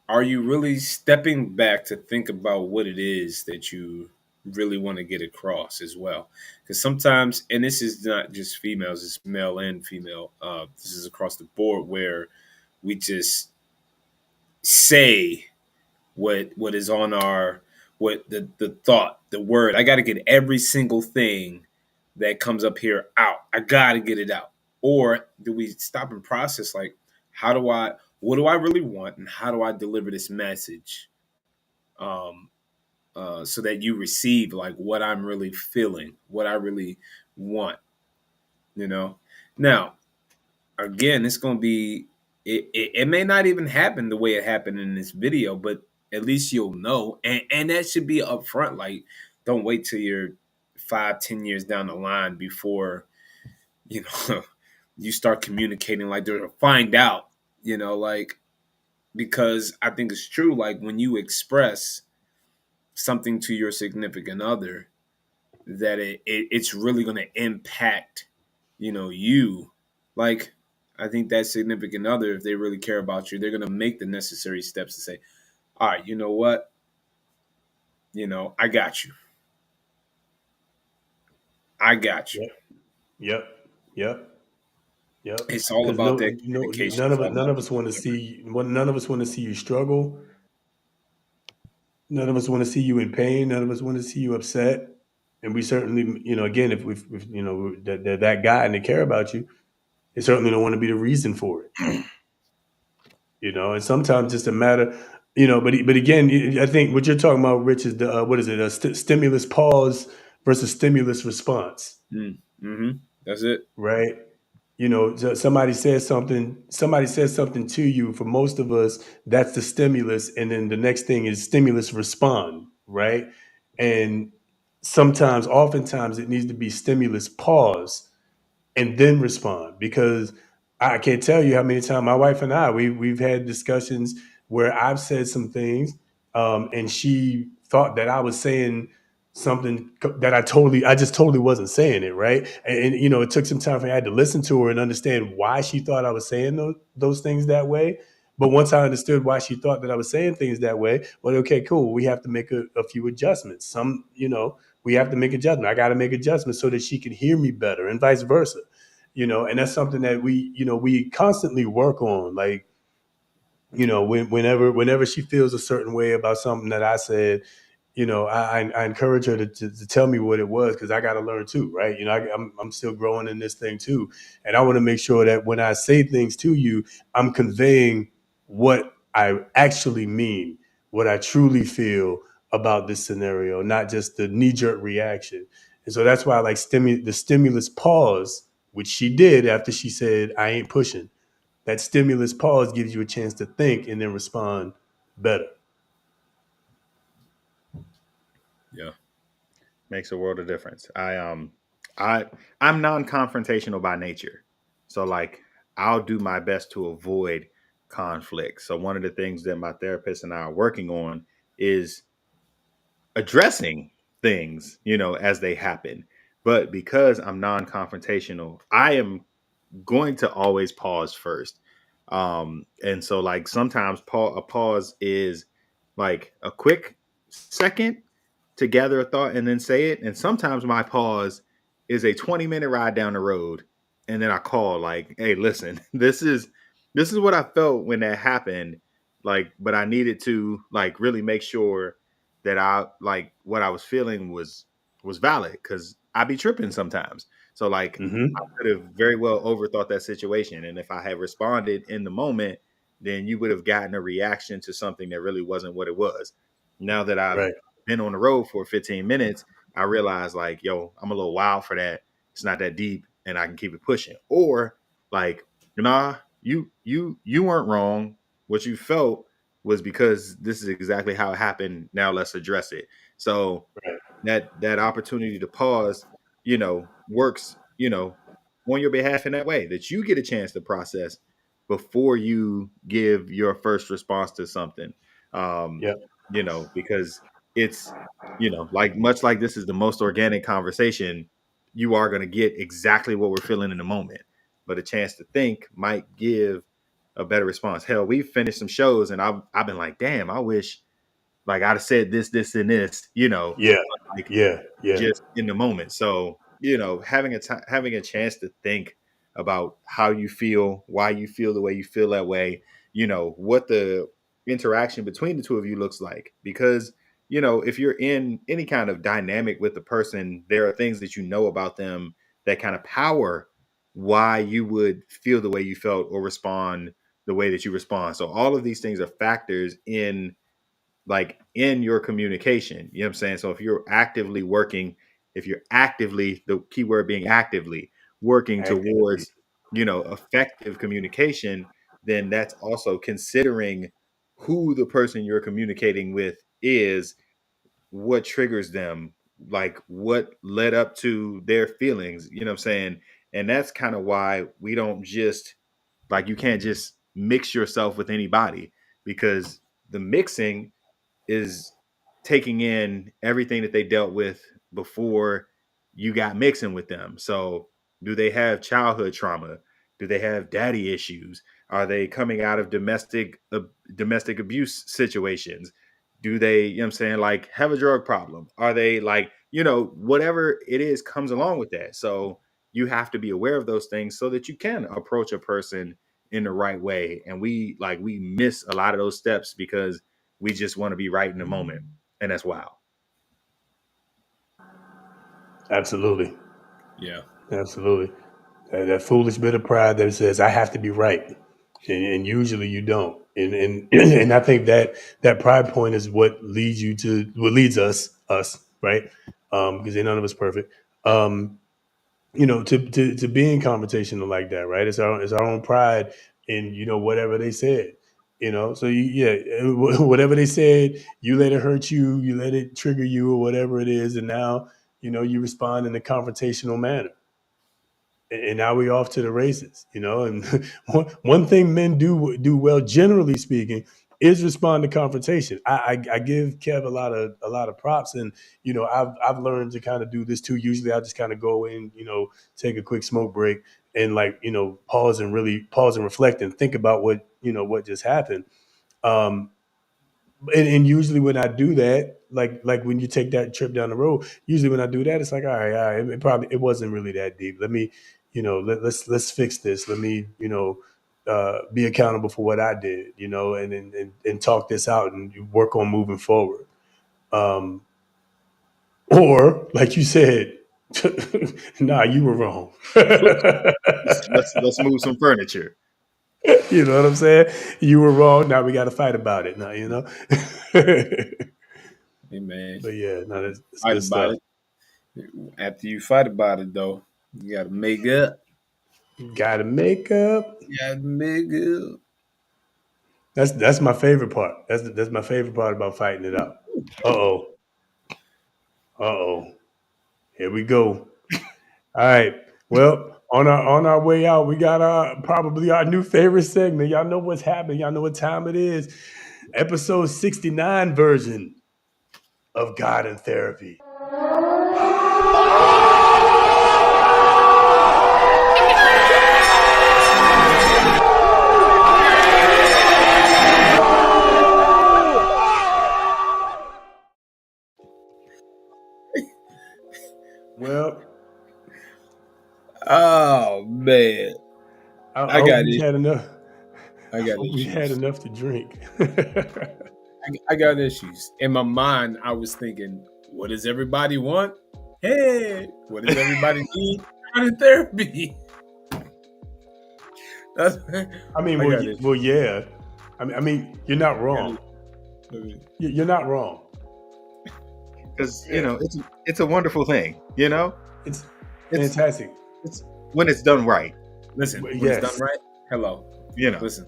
Are you really stepping back to think about what it is that you really want to get across as well? Because sometimes, and this is not just females, it's male and female. This is across the board where we just say what is on what the thought, the word. I got to get every single thing that comes up here out. I got to get it out. Or do we stop and process, like, what do I really want, and how do I deliver this message so that you receive like what I'm really feeling, what I really want, Now, again, it's going to be, it may not even happen the way it happened in this video, but at least you'll know. And that should be upfront. Like, don't wait till you're 5-10 years down the line before, you start communicating like they're find out, like, because I think it's true. Like when you express something to your significant other, that it's really going to impact, you. Like, I think that significant other, if they really care about you, they're going to make the necessary steps to say, all right, you know what? I got you. I got you. Yep. It's all Because about that communication. none of us want to see you struggle. None of us want to see you in pain. None of us want to see you upset. And we certainly, again, if that guy and they care about you, they certainly don't want to be the reason for it. And sometimes it's a matter, but again, I think what you're talking about, Rich, is a stimulus pause versus stimulus response. Mm-hmm. That's it. Right. Somebody says something to you. For most of us, that's the stimulus. And then the next thing is stimulus respond. Right. And oftentimes it needs to be stimulus pause and then respond, because I can't tell you how many times my wife and I, we've had discussions where I've said some things, and she thought that I was saying something that I just totally wasn't saying it, right. And it took some time for me. I had to listen to her and understand why she thought I was saying those things that way. But once I understood why she thought that I was saying things that way, well, okay, cool. We have to make a few adjustments. We have to make adjustments. I got to make adjustments so that she can hear me better, and vice versa. And that's something that we constantly work on. Like, whenever she feels a certain way about something that I said, I encourage her to tell me what it was, because I got to learn too, right? I'm still growing in this thing too, and I want to make sure that when I say things to you, I'm conveying what I actually mean, what I truly feel about this scenario, not just the knee-jerk reaction. And so that's why I like the stimulus pause, which she did after she said, "I ain't pushing." That stimulus pause gives you a chance to think and then respond better. Yeah, makes a world of difference. I'm non-confrontational by nature, so like I'll do my best to avoid conflict. So one of the things that my therapist and I are working on is addressing things, as they happen. But because I'm non-confrontational, I am going to always pause first. And so like sometimes a pause is like a quick second to gather a thought and then say it. And sometimes my pause is a 20-minute ride down the road. And then I call like, hey, listen, this is what I felt when that happened. Like, but I needed to like really make sure that I like what I was feeling was valid, because I be tripping sometimes. So like I could have very well overthought that situation. And if I had responded in the moment, then you would have gotten a reaction to something that really wasn't what it was. Now that I've Right. been on the road for 15 minutes, I realize like, yo, I'm a little wild for that. It's not that deep and I can keep it pushing. Or like, nah, you weren't wrong. What you felt was because this is exactly how it happened. Now let's address it. So that opportunity to pause, works, on your behalf in that way, that you get a chance to process before you give your first response to something. Um, Yep. Because it's, like much like this is the most organic conversation, you are going to get exactly what we're feeling in the moment. But a chance to think might give a better response. Hell, we've finished some shows and I've been like, damn, I wish like I'd have said this, and this, Yeah. like Yeah. Yeah. just in the moment. So, having a chance to think about how you feel, why you feel the way you feel that way, what the interaction between the two of you looks like. Because, if you're in any kind of dynamic with the person, there are things that about them that kind of power why you would feel the way you felt or respond the way that you respond. So all of these things are factors in your communication. You know what I'm saying? So if you're actively working, if you're actively, the keyword being actively working Actively. towards, effective communication, then that's also considering who the person you're communicating with is, what triggers them, like what led up to their feelings, you know what I'm saying? And that's kind of why we don't just like, you can't just mix yourself with anybody, because the mixing is taking in everything that they dealt with before you got mixing with them. So do they have childhood trauma? Do they have daddy issues? Are they coming out of domestic abuse situations? Do they, you know what I'm saying, like have a drug problem? Are they like, whatever it is comes along with that. So you have to be aware of those things so that you can approach a person in the right way. And we miss a lot of those steps because we just want to be right in the moment. And that's wild. Absolutely. Yeah. Absolutely. That foolish bit of pride that says I have to be right, and usually you don't. And and I think that pride point is what leads us right, because none of us perfect. To being confrontational like that, right? It's our own pride in whatever they said. So whatever they said, you let it hurt you, you let it trigger you, or whatever it is, and now you respond in a confrontational manner. And now we're off to the races, And one thing men do well, generally speaking, is respond to confrontation. I give Kev a lot of props, and I've learned to kind of do this too. Usually, I just kind of go in, take a quick smoke break, and pause and reflect and think about what just happened. And usually when I do that, like when you take that trip down the road, usually when I do that, it's like, all right, it wasn't really that deep. Let me, let's fix this. Let me, be accountable for what I did, and talk this out and work on moving forward. Or like you said, nah, you were wrong. let's move some furniture. You know what I'm saying? You were wrong. Now we got to fight about it. Now, Hey, man. But yeah, no, that's fight good stuff. It. After you fight about it, though, you got to make up. Gotta make up. Gotta make up. That's my favorite part. That's my favorite part about fighting it out. Uh oh. Here we go. All right. Well, on our way out, we got probably our new favorite segment. Y'all know what's happening. Y'all know what time it is. Episode 69 version of God and Therapy. Well, oh man, I got it. Had enough. I got issues. You had enough to drink. I got issues. In my mind, I was thinking, what does everybody want? Hey, what does everybody need? Therapy. Yeah. I mean, you're not wrong. You're not wrong. Because it's a wonderful thing. It's fantastic. It's when it's done right. Listen, when it's done right. Hello. Listen.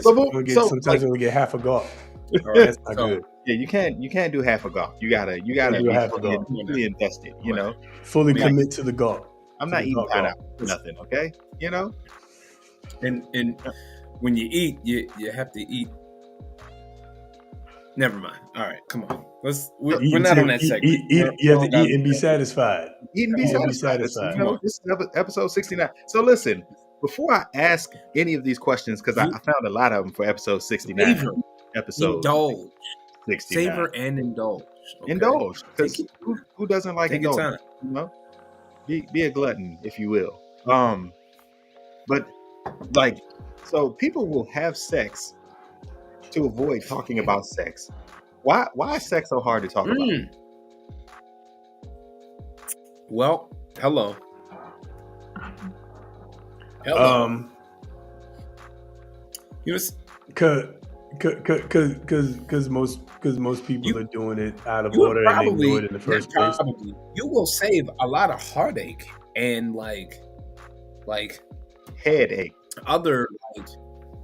Sometimes we'll get half a gulp. All right, that's not good. Yeah, you can't do half a gulp. You gotta do half a gulp. Fully invested. Fully commit to the gulp. I'm not eating pineapple for nothing. Okay, And when you eat, you have to eat. Never mind. All right, come on. We're not on that segment. You have to eat and be satisfied. Eat and be satisfied. This is episode 69. So listen, before I ask any of these questions, because I found a lot of them for episode 69. Indulge. 69. Savor and indulge. Okay? Indulge. Because who doesn't like Take your indulge? time. Be a glutton, if you will. But so people will have sex to avoid talking about sex. Why is sex so hard to talk about? Well, hello. Because most people are doing it out of order and they do it in the first place. You will save a lot of heartache and like headache, other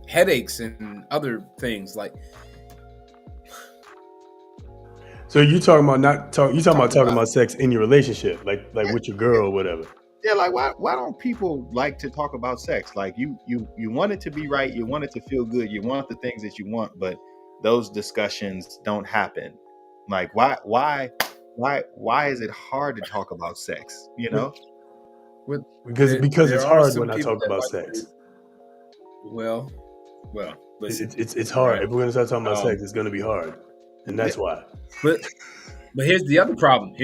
headaches and other things like. So you talking about talking about sex in your relationship, like with your girl or whatever. Yeah, like why don't people like to talk about sex? Like you want it to be right, you want it to feel good, you want the things that you want, but those discussions don't happen. Like why is it hard to talk about sex? You know? Because there it's are hard some when I people talk that about like sex. to, well, listen. It's hard. Right? If we're gonna start talking about sex, it's gonna be hard, and that's why. But here's the other problem.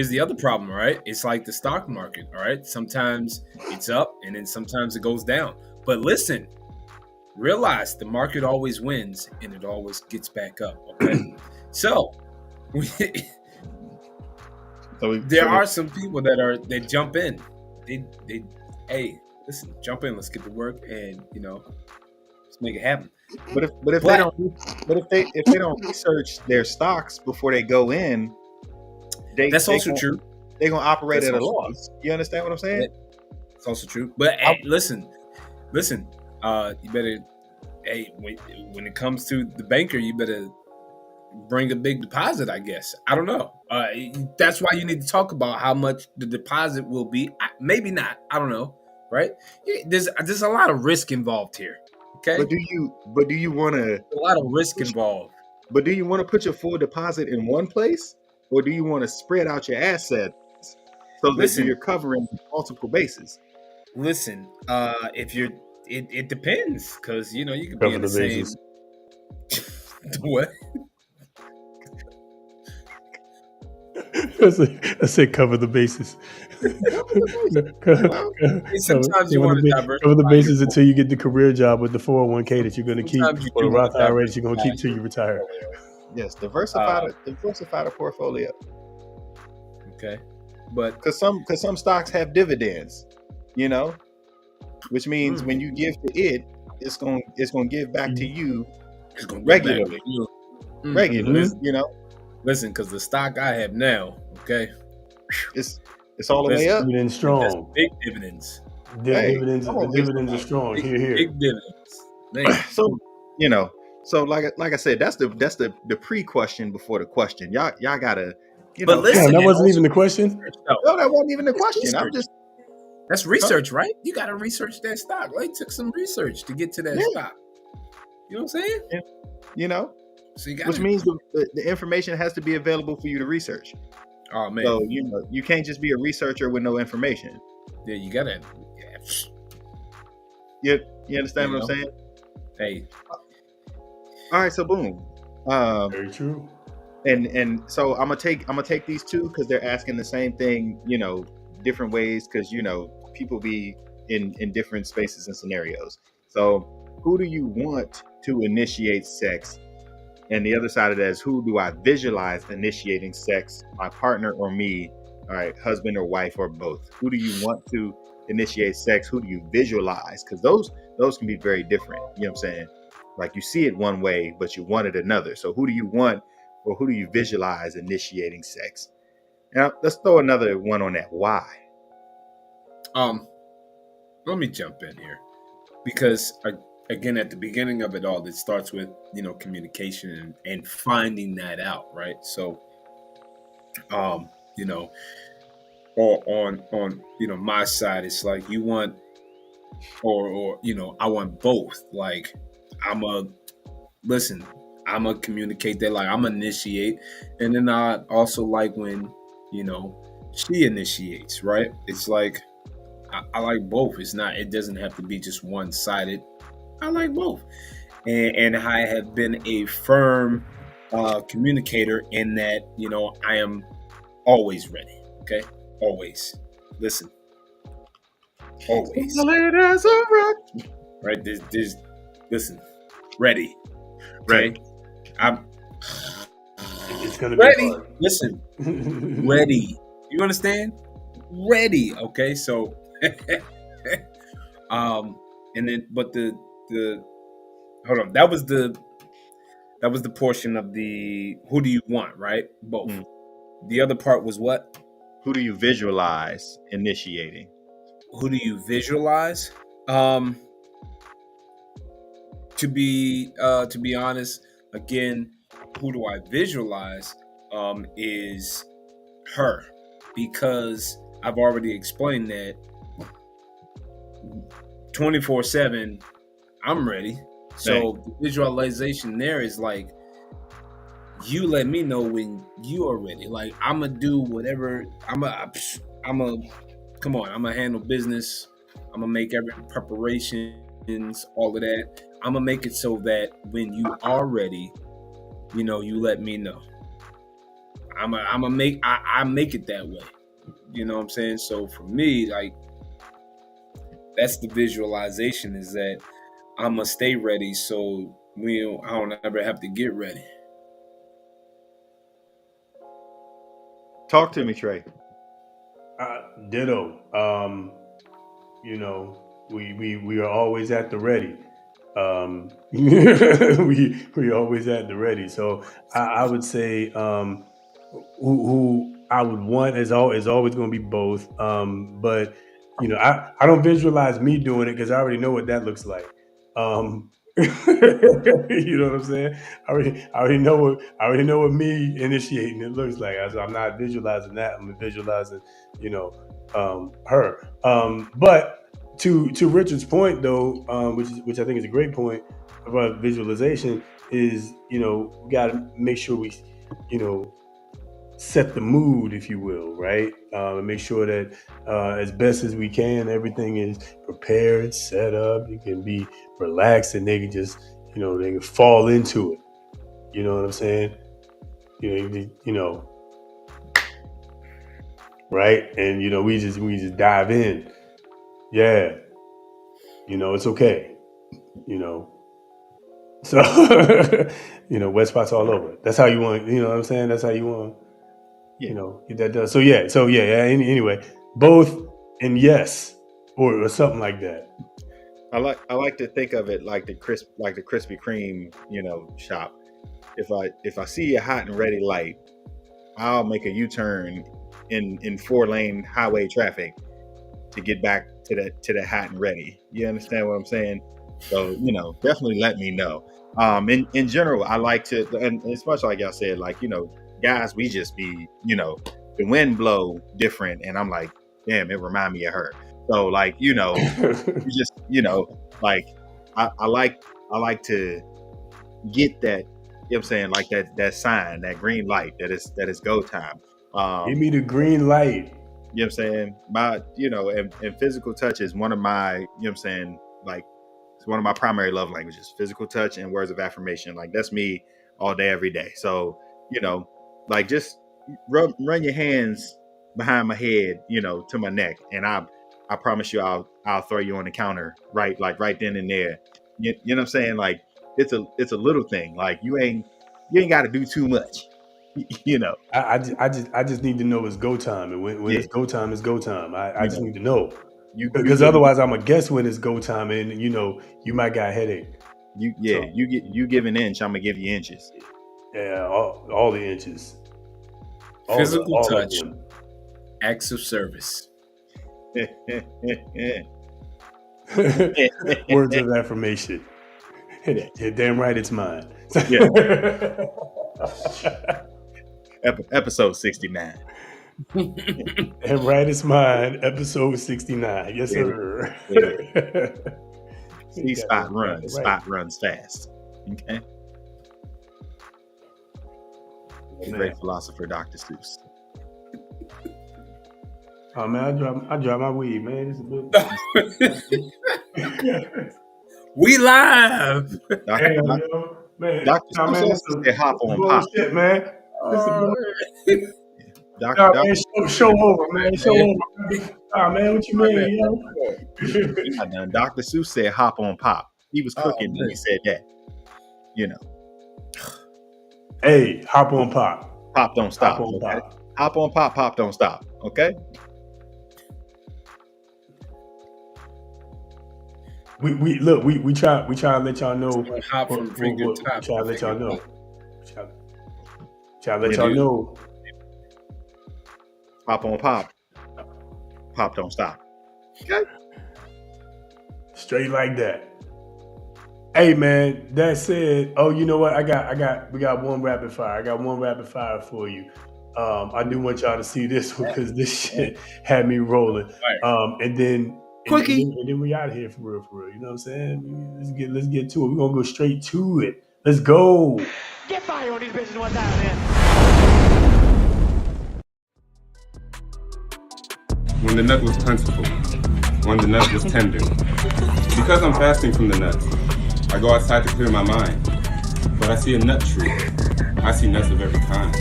All right? It's like the stock market. All right. Sometimes it's up, and then sometimes it goes down. But listen, realize the market always wins, and it always gets back up. Okay. So there are some people that jump in. They hey, listen, jump in. Let's get to work, and let's make it happen. But if they don't research their stocks before they go in, that's also true. They're gonna operate at a loss. You understand what I'm saying? It's also true. But listen. You better. Hey, when it comes to the banker, you better bring a big deposit. I guess. I don't know. That's why you need to talk about how much the deposit will be. Maybe not. I don't know. Right? There's a lot of risk involved here. Okay. But do you want to? A lot of risk involved. But do you want to put your full deposit in one place, or do you want to spread out your assets so that you're covering multiple bases? Listen, if you're, it depends, because you could be in the same. What? I said cover the bases. Sometimes you want to diversify. Cover the bases until you get the career job with the 401k that you're going to keep, or the Roth IRA that you're going to keep till you retire. Yes, diversify the portfolio. Okay, but because some stocks have dividends, which means when you give to it, it's going to give back to you regularly. Listen, because the stock I have now, okay, it's all the way up. Dividends strong. Big dividends. Dividends are strong. Here. Big dividends. So like I said, that's the pre-question before the question. Y'all gotta. But listen, that wasn't even the question. No, that wasn't even the question. That's research, right? You got to research that stock. Like, took some research to get to that stock. You know what I'm saying? Yeah. So which means the information has to be available for you to research. Oh man! So you can't just be a researcher with no information. Yeah, you gotta. Yeah. You understand what I'm saying? Hey. All right. So boom. Very true. And so I'm gonna take these two because they're asking the same thing. Different ways because people be in different spaces and scenarios. So who do you want to initiate sex? And the other side of that is, who do I visualize initiating sex? My partner or me? All right, husband or wife or both? Who do you want to initiate sex? Who do you visualize? Because those can be very different. You know what I'm saying? Like you see it one way, but you want it another. So who do you want, or who do you visualize initiating sex? Now let's throw another one on that. Why? Let me jump in here because again, at the beginning of it all, it starts with communication and finding that out, right? So, or on my side, it's like you want, or I want both. Like I'm a communicate that, like I'm initiate, and then I also like when she initiates, right? It's like I like both. It doesn't have to be just one-sided. I like both. And I have been a firm communicator in that, I am always ready. Okay? Always. Listen. Always. Right? There's listen. Ready. Okay? It's gonna ready. Be hard. Listen. Ready. You understand? Ready. Okay, so and then but the hold on, that was the portion of the who do you want, right? Both. The other part was what? Who do you visualize initiating? Who do you visualize? To be honest, again, who do I visualize is her, because I've already explained that 24/7, I'm ready. So the visualization there is like, you let me know when you are ready. Like, I'm gonna do whatever. I'm gonna handle business. I'm gonna make every preparations, all of that. I'm gonna make it so that when you are ready, you let me know. I make it that way. You know what I'm saying? So for me, like, that's the visualization, is that I'm gonna stay ready, so I don't ever have to get ready. Talk to me, Trey. Ditto. We are always at the ready. We always at the ready. So I would say who I would want is always going to be both. But I don't visualize me doing it because I already know what that looks like. You know what I'm saying? I already know what me initiating it looks like. So I'm not visualizing that. I'm visualizing, her. But to Richard's point though, which I think is a great point about visualization, is we got to make sure we set the mood, if you will, right? And make sure that as best as we can, everything is prepared, set up. You can be relaxed, and they can just they can fall into it. You know what I'm saying? Right? And we just dive in. Yeah. It's okay. So wet spots all over. That's how you want. You know what I'm saying? That's how you want. Get that done. So yeah. Anyway, both and yes, or something like that. I like to think of it like the Krispy Kreme, shop. If I see a hot and ready light, I'll make a U-turn in 4-lane highway traffic to get back to the hot and ready. You understand what I'm saying? So definitely let me know. In general, I like to, and as much like y'all said, like guys, we just be the wind blow different, and I'm like, damn, it remind me of her. So like you just like I like to get that. You know what I'm saying? Like that sign, that green light, that is go time. Give me the green light. You know what I'm saying? And physical touch is one of my, you know what I'm saying, like, it's one of my primary love languages, physical touch and words of affirmation. Like, that's me all day, every day. So, like, just run your hands behind my head, to my neck. And I promise you, I'll throw you on the counter, right then and there. You know what I'm saying? Like, it's a little thing. Like, you ain't got to do too much. I just need to know it's go time, and when it's go time, it's go time. I just need to know, because otherwise I'm gonna guess when it's go time, and you might got a headache. You give an inch, I'm gonna give you inches. Yeah, all the inches. Physical touch, acts of service. Words of affirmation. Yeah, damn right, it's mine. Yeah. Episode 69. And right, it's mine. Episode 69. Yes, sir. See, Spot runs. Right. Spot runs fast. Okay. Great philosopher, Dr. Seuss. Oh man, I drop my weed, man. We live. Dr. Seuss said hop on pop. Shit, man. Show over, man. Show over. Man, what you mean? Dr. Seuss said hop on pop. He was cooking when he said that. Hey, hop on pop. Pop don't stop. Hop on okay? pop. Hop on pop. Pop don't stop. Okay. We try to let y'all know. Hop from finger top. Try to let y'all know. Try to let y'all know. Pop on pop. Pop don't stop. Okay. Straight like that. Hey man, that said, you know what? We got one rapid fire. I got one rapid fire for you. I do want y'all to see this one because this shit had me rolling. And then Quickie. And then we out of here for real, for real. You know what I'm saying? Let's get to it. We're gonna go straight to it. Let's go. Get fire on these bitches one time, man. When the nut was plentiful, when the nut was tender. Because I'm fasting from the nuts, I go outside to clear my mind. But I see a nut tree. I see nuts of every kind.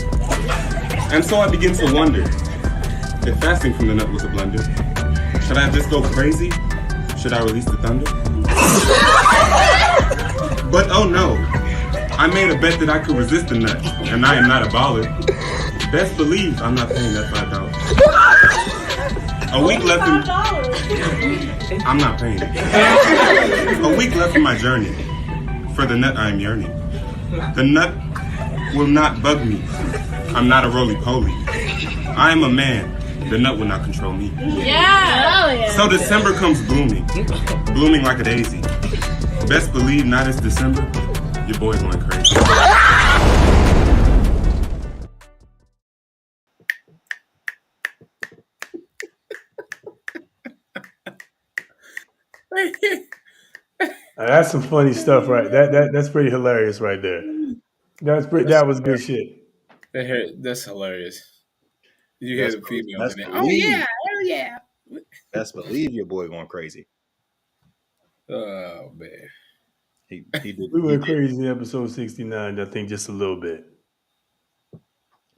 And so I begin to wonder if fasting from the nut was a blunder. Should I just go crazy? Should I release the thunder? But oh no, I made a bet that I could resist the nut, and I am not a baller. Best believe I'm not paying that $5. A week left I'm not paying it. A week left in my journey. For the nut I am yearning. The nut will not bug me. I'm not a roly-poly. I am a man. The nut will not control me. Yeah. So December comes blooming like a daisy. Best believe not as December, your boy's going crazy. That's some funny stuff, right? That's pretty hilarious right there. That was good shit. That's hilarious. You hear the females in there. Oh yeah, hell yeah. Best believe your boy going crazy. Oh man. He did. We went crazy in episode 69, I think just a little bit.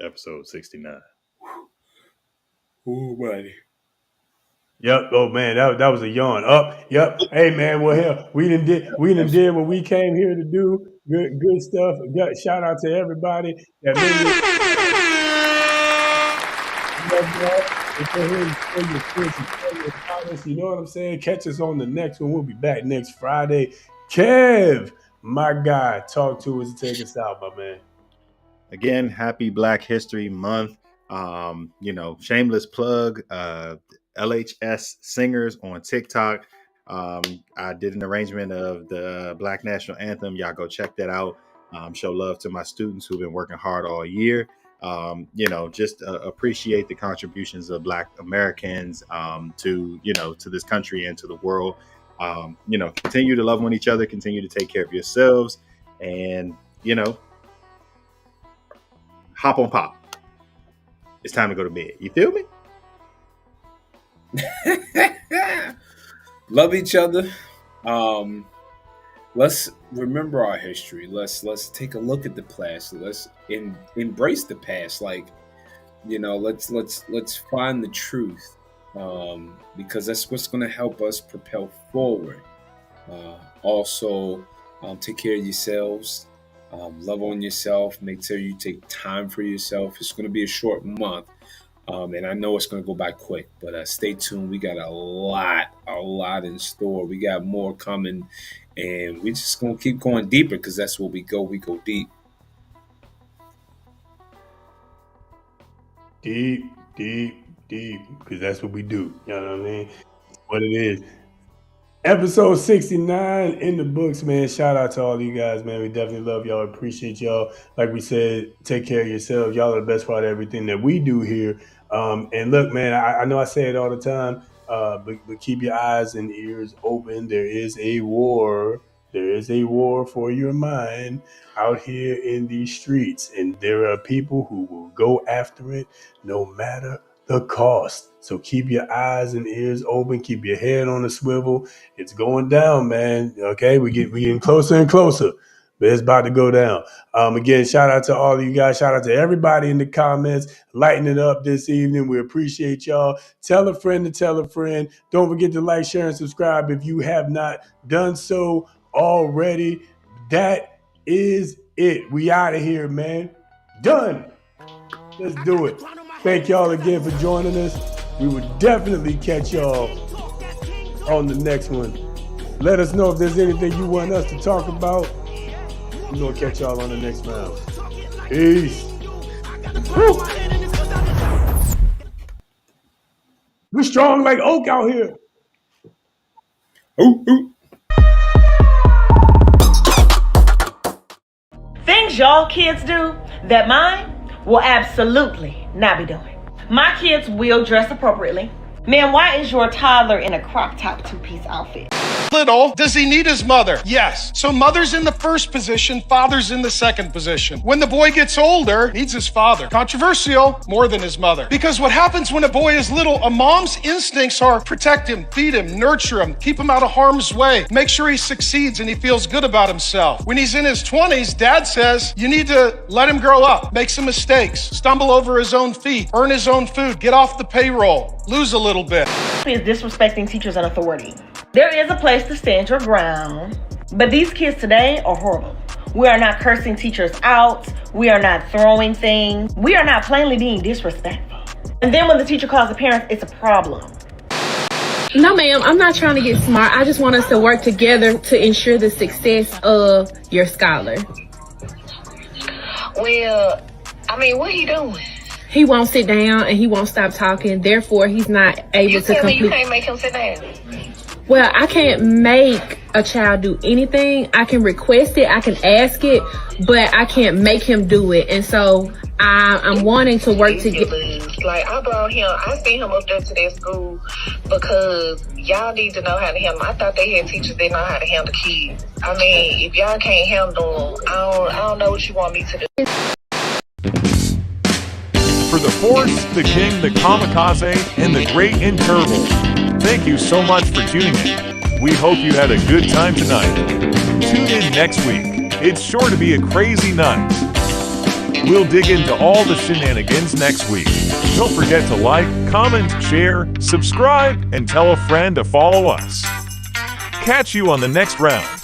Episode 69. Oh buddy. Yep. Oh man, that was a yawn. Yep. Hey man, well hell, we done did what we came here to do. Good stuff. Shout out to everybody that made it. You know what I'm saying? Catch us on the next one. We'll be back next Friday. Kev, my guy, talk to us and take us out, my man. Again, happy Black History Month. Shameless plug. LHS Singers on TikTok. I did an arrangement of the Black National Anthem. Y'all go check that out. Show love to my students who've been working hard all year. Just appreciate the contributions of Black Americans to this country and to the world. Continue to love on each other, continue to take care of yourselves, and hop on pop. It's time to go to bed. You feel me? Love each other. Let's remember our history. Let's take a look at the past. Let's embrace the past. Let's find the truth, because that's what's going to help us propel forward. Also, take care of yourselves. Love on yourself. Make sure you take time for yourself. It's going to be a short month. And I know it's going to go by quick, but stay tuned. We got a lot in store. We got more coming, and we're just going to keep going deeper because that's where we go. We go deep. Deep, because that's what we do. You know what I mean? What it is. Episode 69 in the books, man. Shout out to all you guys, man. We definitely love y'all. Appreciate y'all. Like we said, take care of yourselves. Y'all are the best part of everything that we do here. And look, man, I know I say it all the time, but keep your eyes and ears open. There is a war. There is a war for your mind out here in these streets. And there are people who will go after it no matter the cost. So keep your eyes and ears open. Keep your head on a swivel. It's going down, man. Okay, we getting closer and closer, but it's about to go down. Again, shout out to all of you guys. Shout out to everybody in the comments. Lighten it up this evening. We appreciate y'all. Tell a friend to tell a friend. Don't forget to like, share, and subscribe if you have not done so already. That is it. We out of here, man. Done. Let's do it. Thank y'all again for joining us. We will definitely catch y'all on the next one. Let us know if there's anything you want us to talk about. We're going to catch y'all on the next round. Peace. Woo. We're strong like oak out here. Ooh, ooh. Things y'all kids do that mine will absolutely not be doing. My kids will dress appropriately. Man, why is your toddler in a crop top two-piece outfit? Little, does he need his mother? Yes. So mother's in the first position, father's in the second position. When the boy gets older, needs his father. Controversial, more than his mother. Because what happens when a boy is little, a mom's instincts are protect him, feed him, nurture him, keep him out of harm's way, make sure he succeeds and he feels good about himself. When he's in his 20s, dad says, you need to let him grow up, make some mistakes, stumble over his own feet, earn his own food, get off the payroll, lose a little bit. Is disrespecting teachers and authority. There is a place to stand your ground, but these kids today are horrible. We are not cursing teachers out. We are not throwing things. We are not plainly being disrespectful. And then when the teacher calls the parents, it's a problem. No, ma'am, I'm not trying to get smart. I just want us to work together to ensure the success of your scholar. Well, I mean, what are you doing? He won't sit down and he won't stop talking. Therefore, he's not able to complete. You can't make him sit down. Well, I can't make a child do anything. I can request it, I can ask it, but I can't make him do it. And so I'm wanting to work together. Like, I sent him up there to that school because y'all need to know how to handle them. I thought they had teachers that know how to handle kids. I mean, if y'all can't handle them, I don't know what you want me to do. For the Force, the King, the Kamikaze, and the Great Incurable, thank you so much for tuning in. We hope you had a good time tonight. Tune in next week. It's sure to be a crazy night. We'll dig into all the shenanigans next week. Don't forget to like, comment, share, subscribe, and tell a friend to follow us. Catch you on the next round.